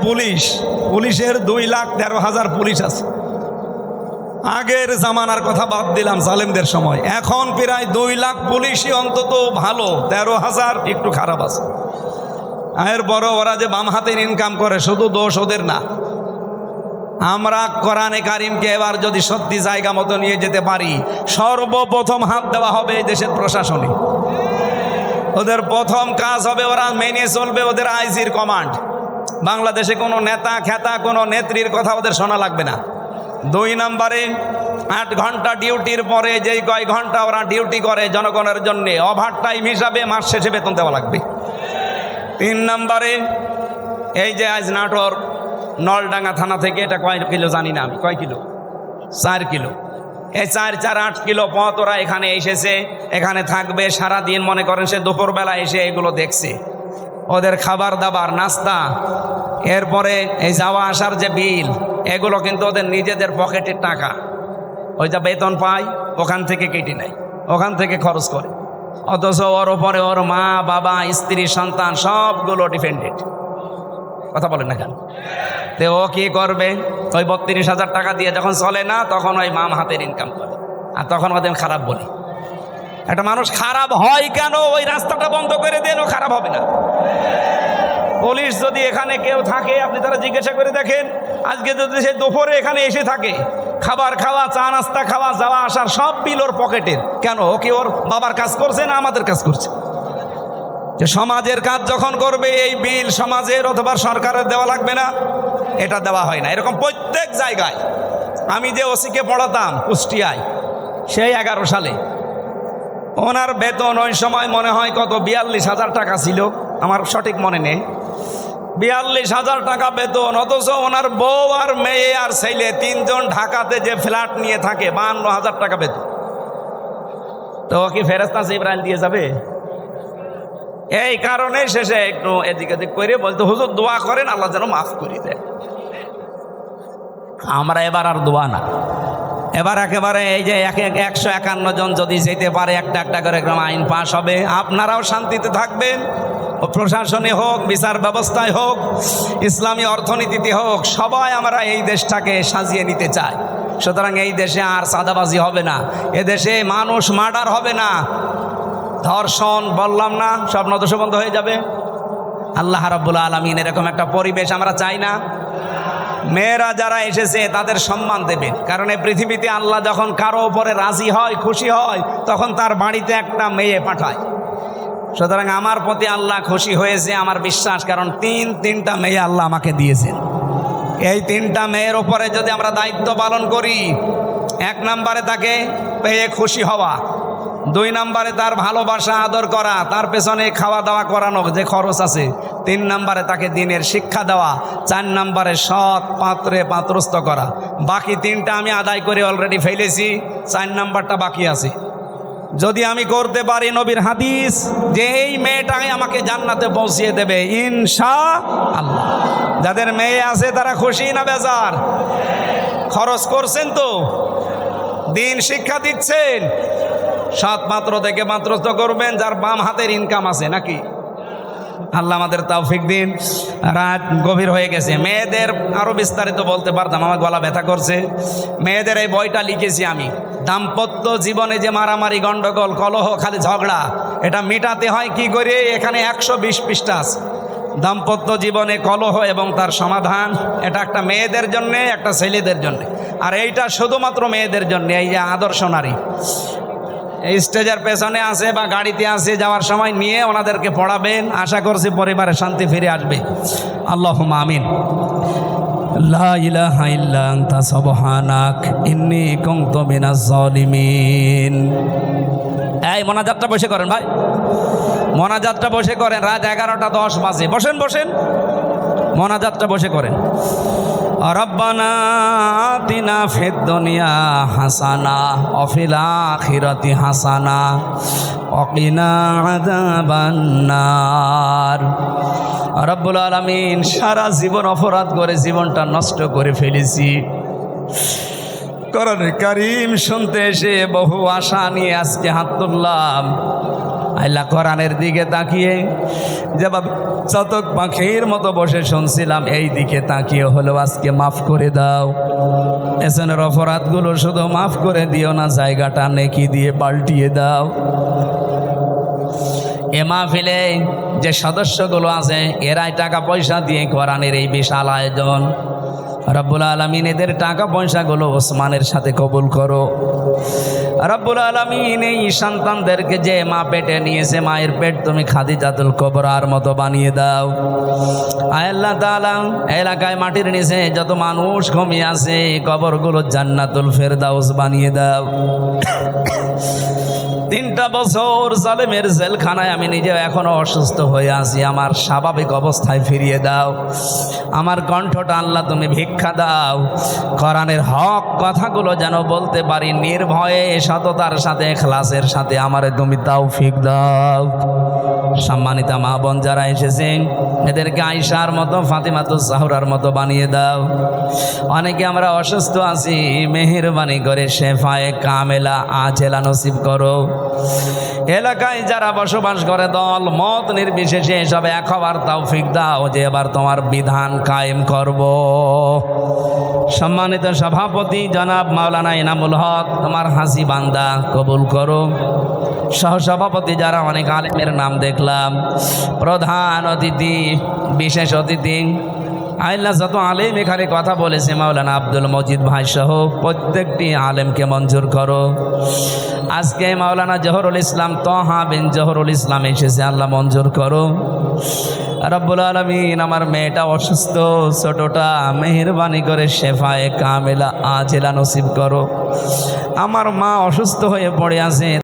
পুলিশের 2,13,000 পুলিশ আছে। আগের জামানার কথা বাদ দিলাম, জালেমদের সময়। এখন প্রায় 2 লাখ পুলিশই অন্তত ভালো, 13,000 একটু খারাপ আছে। এর বড় ওরা যে বাম হাতের ইনকাম করে, শুধু দোষ ওদের না। আমরা কোরআনে কারিমকে এবার যদি সত্যি জায়গা মতো নিয়ে যেতে পারি, সর্বপ্রথম হাত দেওয়া হবে এই দেশের প্রশাসনে। ওদের প্রথম কাজ হবে, ওরা মেনে চলবে ওদের আইজির কমান্ড। বাংলাদেশে কোনো নেতা খেতা কোনো নেত্রীর কথা ওদের শোনা লাগবে না। 2 নম্বরে 8 ঘন্টা ডিউটির পরে যেই কয় ঘন্টা ওরা ডিউটি করে জনগণের জন্য, ওভার টাইম হিসাবে মাস শেষে বেতন দেওয়া লাগবে। 3 নম্বরে এই যে আজ নাটোর নলডাঙ্গা থানা থেকে, এটা কয় কিলো জানি না আমি, কয় কিলো, 4 কিলো। এই 4-8 কিলো পথ ওরা এখানে এসেছে, এখানে থাকবে সারাদিন। মনে করেন সে দুপুরবেলা এসে এগুলো দেখছে, ওদের খাবার দাবার নাস্তা, এরপরে এই যাওয়া আসার যে বিল, এগুলো কিন্তু ওদের নিজেদের পকেটের টাকা। ওই যা বেতন পায় ওখান থেকে কেটে নেয়, ওখান থেকে খরচ করে। অথচ ওর ওপরে ওর মা বাবা স্ত্রী সন্তান সবগুলো ডিপেন্ডেন্ট। কথা বলেন না কেন? তো ও কি করবে? ওই 32,000 টাকা দিয়ে যখন চলে না, তখন ওই মাম হাতের ইনকাম করে, আর তখন ওদের খারাপ বলি। একটা মানুষ খারাপ হয় কেন? ওই রাস্তাটা বন্ধ করে দেন, ও খারাপ হবে না। পুলিশ যদি এখানে কেউ থাকে, আপনি তারা জিজ্ঞাসা করে দেখেন, আজকে যদি সে দুপুরে এখানে এসে থাকে, খাবার খাওয়া, চা নাস্তা খাওয়া, যাওয়া আসার সব বিল ওর পকেটের। কেন? ও কি ওর বাবার কাজ করছে না আমাদের কাজ করছে? যে সমাজের কাজ যখন করবে, এই বিল সমাজের অথবা সরকারের দেওয়া লাগবে না? এটা দেওয়া হয় না। এরকম প্রত্যেক জায়গায়। আমি যে ওসিকে পড়াতাম কুষ্টিয়ায়, সেই 11 সালে, ওনার বেতন ওই সময় মনে হয় কত 42,000 টাকা ছিল, আমার সঠিক মনে নেই। 42,000 টাকা বেতন, অথচ ওনার বউ আর মেয়ে আর ছেলে 3 জন ঢাকাতে যে ফ্ল্যাট নিয়ে থাকে, 52,000 টাকা বেতন। তো কি ফেরেশতা জিবরাইল দিয়ে যাবে? এই কারণে শেষে একটু এদিক এদিক করে বলতে, হুজুর দোয়া করেন আল্লাহ যেন মাফ করে দেয়। আমরা এবার আর দোয়া না, এবার একেবারে এই যে 151 জন যদি যেতে পারে, একটা করে আইন পাশ হবে, আপনারাও শান্তিতে থাকবেন। প্রশাসনে হোক, বিচার ব্যবস্থায় হোক, ইসলামী অর্থনীতিতে হোক, সবাই আমরা এই দেশটাকে সাজিয়ে নিতে চাই। সুতরাং এই দেশে আর চাঁদাবাজি হবে না, এদেশে মানুষ মার্ডার হবে না, ধর্ষণ বললাম না, সব নদশ বন্ধ হয়ে যাবে। আল্লাহ রাব্বুল আলামিন এরকম একটা পরিবেশ আমরা চাই না। মেয়েরা যারা এসেছে তাদের সম্মান দেবেন, কারণ এই পৃথিবীতে আল্লাহ যখন কারো উপরে রাজি হয়, খুশি হয়, তখন তার বাড়িতে একটা মেয়ে পাঠায়। সুতরাং আমার প্রতি আল্লাহ খুশি হয়েছে, আমার বিশ্বাস, কারণ 3টা মেয়ে আল্লাহ আমাকে দিয়েছেন। এই 3টা মেয়ের উপরে যদি আমরা দায়িত্ব পালন করি, 1 নম্বরে তাকে পেয়ে খুশি হওয়া, 2 নম্বরে তার ভালোবাসা আদর করা, তার পেছনে খাওয়া দাওয়া করানো যে খরচ আছে, 3 নম্বরে তাকে দিনের শিক্ষা দেওয়া, 4 নম্বরে সৎ পাত্রে পাত্রস্থ করা। বাকি 3টা আমি আদায় করে অলরেডি ফেলেছি, 4 নম্বরটা বাকি আছে। যদি আমি করতে পারি, নবীর হাদিস যে এই মেয়েটাই আমাকে জান্নাতে পৌঁছিয়ে দেবে ইনশাআল্লাহ। যাদের মেয়ে আছে তারা খুশি না বেজার? খরচ করছেন তো, দিন শিক্ষা দিচ্ছেন, সৎ পাত্র থেকে পাত্রস্থ করবেন, যার বাম হাতের ইনকাম আছে নাকি। আল্লাহ আমাদের তৌফিক দিন। রাত গভীর হয়ে গেছে, মেয়েদের আরো বিস্তারিত বলতে পারতাম, আমার গলা ব্যথা করছে। মেয়েদের এই বইটা লিখেছি আমি, দাম্পত্য জীবনে যে মারামারি, গন্ডগোল, কলহ, খালি ঝগড়া, এটা মেটাতে হয় কি করে। এখানে 120 পৃষ্ঠা আছে। দাম্পত্য জীবনে কলহ এবং তার সমাধান, এটা একটা মেয়েদের জন্যে, একটা ছেলেদের জন্যে। আর এইটা শুধুমাত্র মেয়েদের জন্যে। এই যে আদর্শ নারী এই স্টেজের পেছনে আছে বা গাড়িতে আছে, যাওয়ার সময় নিয়ে ওনাদেরকে পড়াবেন। আশা করছি পরিবারে শান্তি ফিরে আসবে। আল্লাহুম্মা আমিন। লা ইলাহা ইল্লা আনতা সুবহানাক ইন্নী কুনতু মিনাজ জালিমিন। এই মোনাজাতটা বসে করেন ভাই, মোনাজাতটা বসে করেন। রাত 11:10 বাজে। বসেন বসেন, মোনাজাতটা বসে করেন। রব্বানা আতিনা ফিদ দুনিয়া হাসানা ওয়া ফিল আখিরাতি হাসানা ওয়া কিনা আযাবান নার। রব্বুল আলামিন, সারা জীবন অপরাধ করে জীবনটা নষ্ট করে ফেলেছি। কোরআন কারীম শুনতে এসে বহু আশা নিয়ে আজকে হাত তুললাম। আল্লাহ, কোরআনের দিকে তাকিয়ে যেভাবে চাতক পাখির মতো বসে শুনছিলাম, এই দিকে তাকিয়ে হলো আজকে মাফ করে দাও। এসনের অপরাধগুলো শুধু মাফ করে দিও না, জায়গাটা নেকি দিয়ে পাল্টিয়ে দাও। এ মাহফিলে যে সদস্যগুলো আছে, এরাই টাকা পয়সা দিয়ে কোরআনের এই বিশাল আয়োজন। রব্বুল আলামিন, এদের টাকা পয়সাগুলো ওসমানের সাথে কবুল করো। রব্বুল আলামিন, এই সন্তানদেরকে যে মা পেটে নিয়েছে, মায়ের পেট তুমি খাদিজাতুল কুবরার মতো বানিয়ে দাও। আয় আল্লাহ তাআলা, এলাকায় মাটির নিচে যত মানুষ ঘুমিয়ে আছে, কবরগুলো জান্নাতুল ফেরদাউস বানিয়ে দাও। 3টা বছর জালেমের জেলখানায় আমি নিজে এখনো অসুস্থ হয়ে আছি, আমার স্বাভাবিক অবস্থায় ফিরিয়ে দাও। আমার কণ্ঠটা আল্লাহ তুমি ভিক্ষা দাও। কোরআনের হক কথাগুলো যেন বলতে পারি নির্ভয়ে, সততার সাথে, ইখলাসের সাথে। আমারে তুমি তৌফিক দাও। সম্মানিত মা বোন যারা এসেছেন, এদেরকে আয়েশার মতো, ফাতিমাতুজ জাহরার মতো বানিয়ে দাও। অনেকে আমরা অসুস্থ আছি, মেহেরবানি করে শেফায়ে কামেলা আজেলা নসিব করো। এলাকায় যারা বসবাস করে, দল মত নির্বিশেষে সব এক হবার তৌফিক দাও, যে এবার তোমার বিধান কায়েম করব। সম্মানিত সভাপতি জনাব মাওলানা ইনামুল হক, তোমার হাসি বান্দা কবুল করো। সহসভাপতি যারা, অনেক আলেমের নাম দেখলাম, প্রধান অতিথি, বিশেষ অতিথি, আল্লাহ যত আলেম এখানে কথা বলেছে, মাওলানা আব্দুল মজিদ ভাই সহ প্রত্যেকটি আলেমকে মঞ্জুর করো। আজকে মাওলানা জহরুল ইসলাম, তহা বিন জহরুল ইসলাম এসেছে, আল্লাহ মঞ্জুর করো। রব্বুল আলামিন, আমার মেয়েটা অসুস্থ, ছোটটা, মেহেরবানি করে শেফায়ে কামেলা আজেলা নসিব করো। আমার মা অসুস্থ হয়ে পড়ে আছে।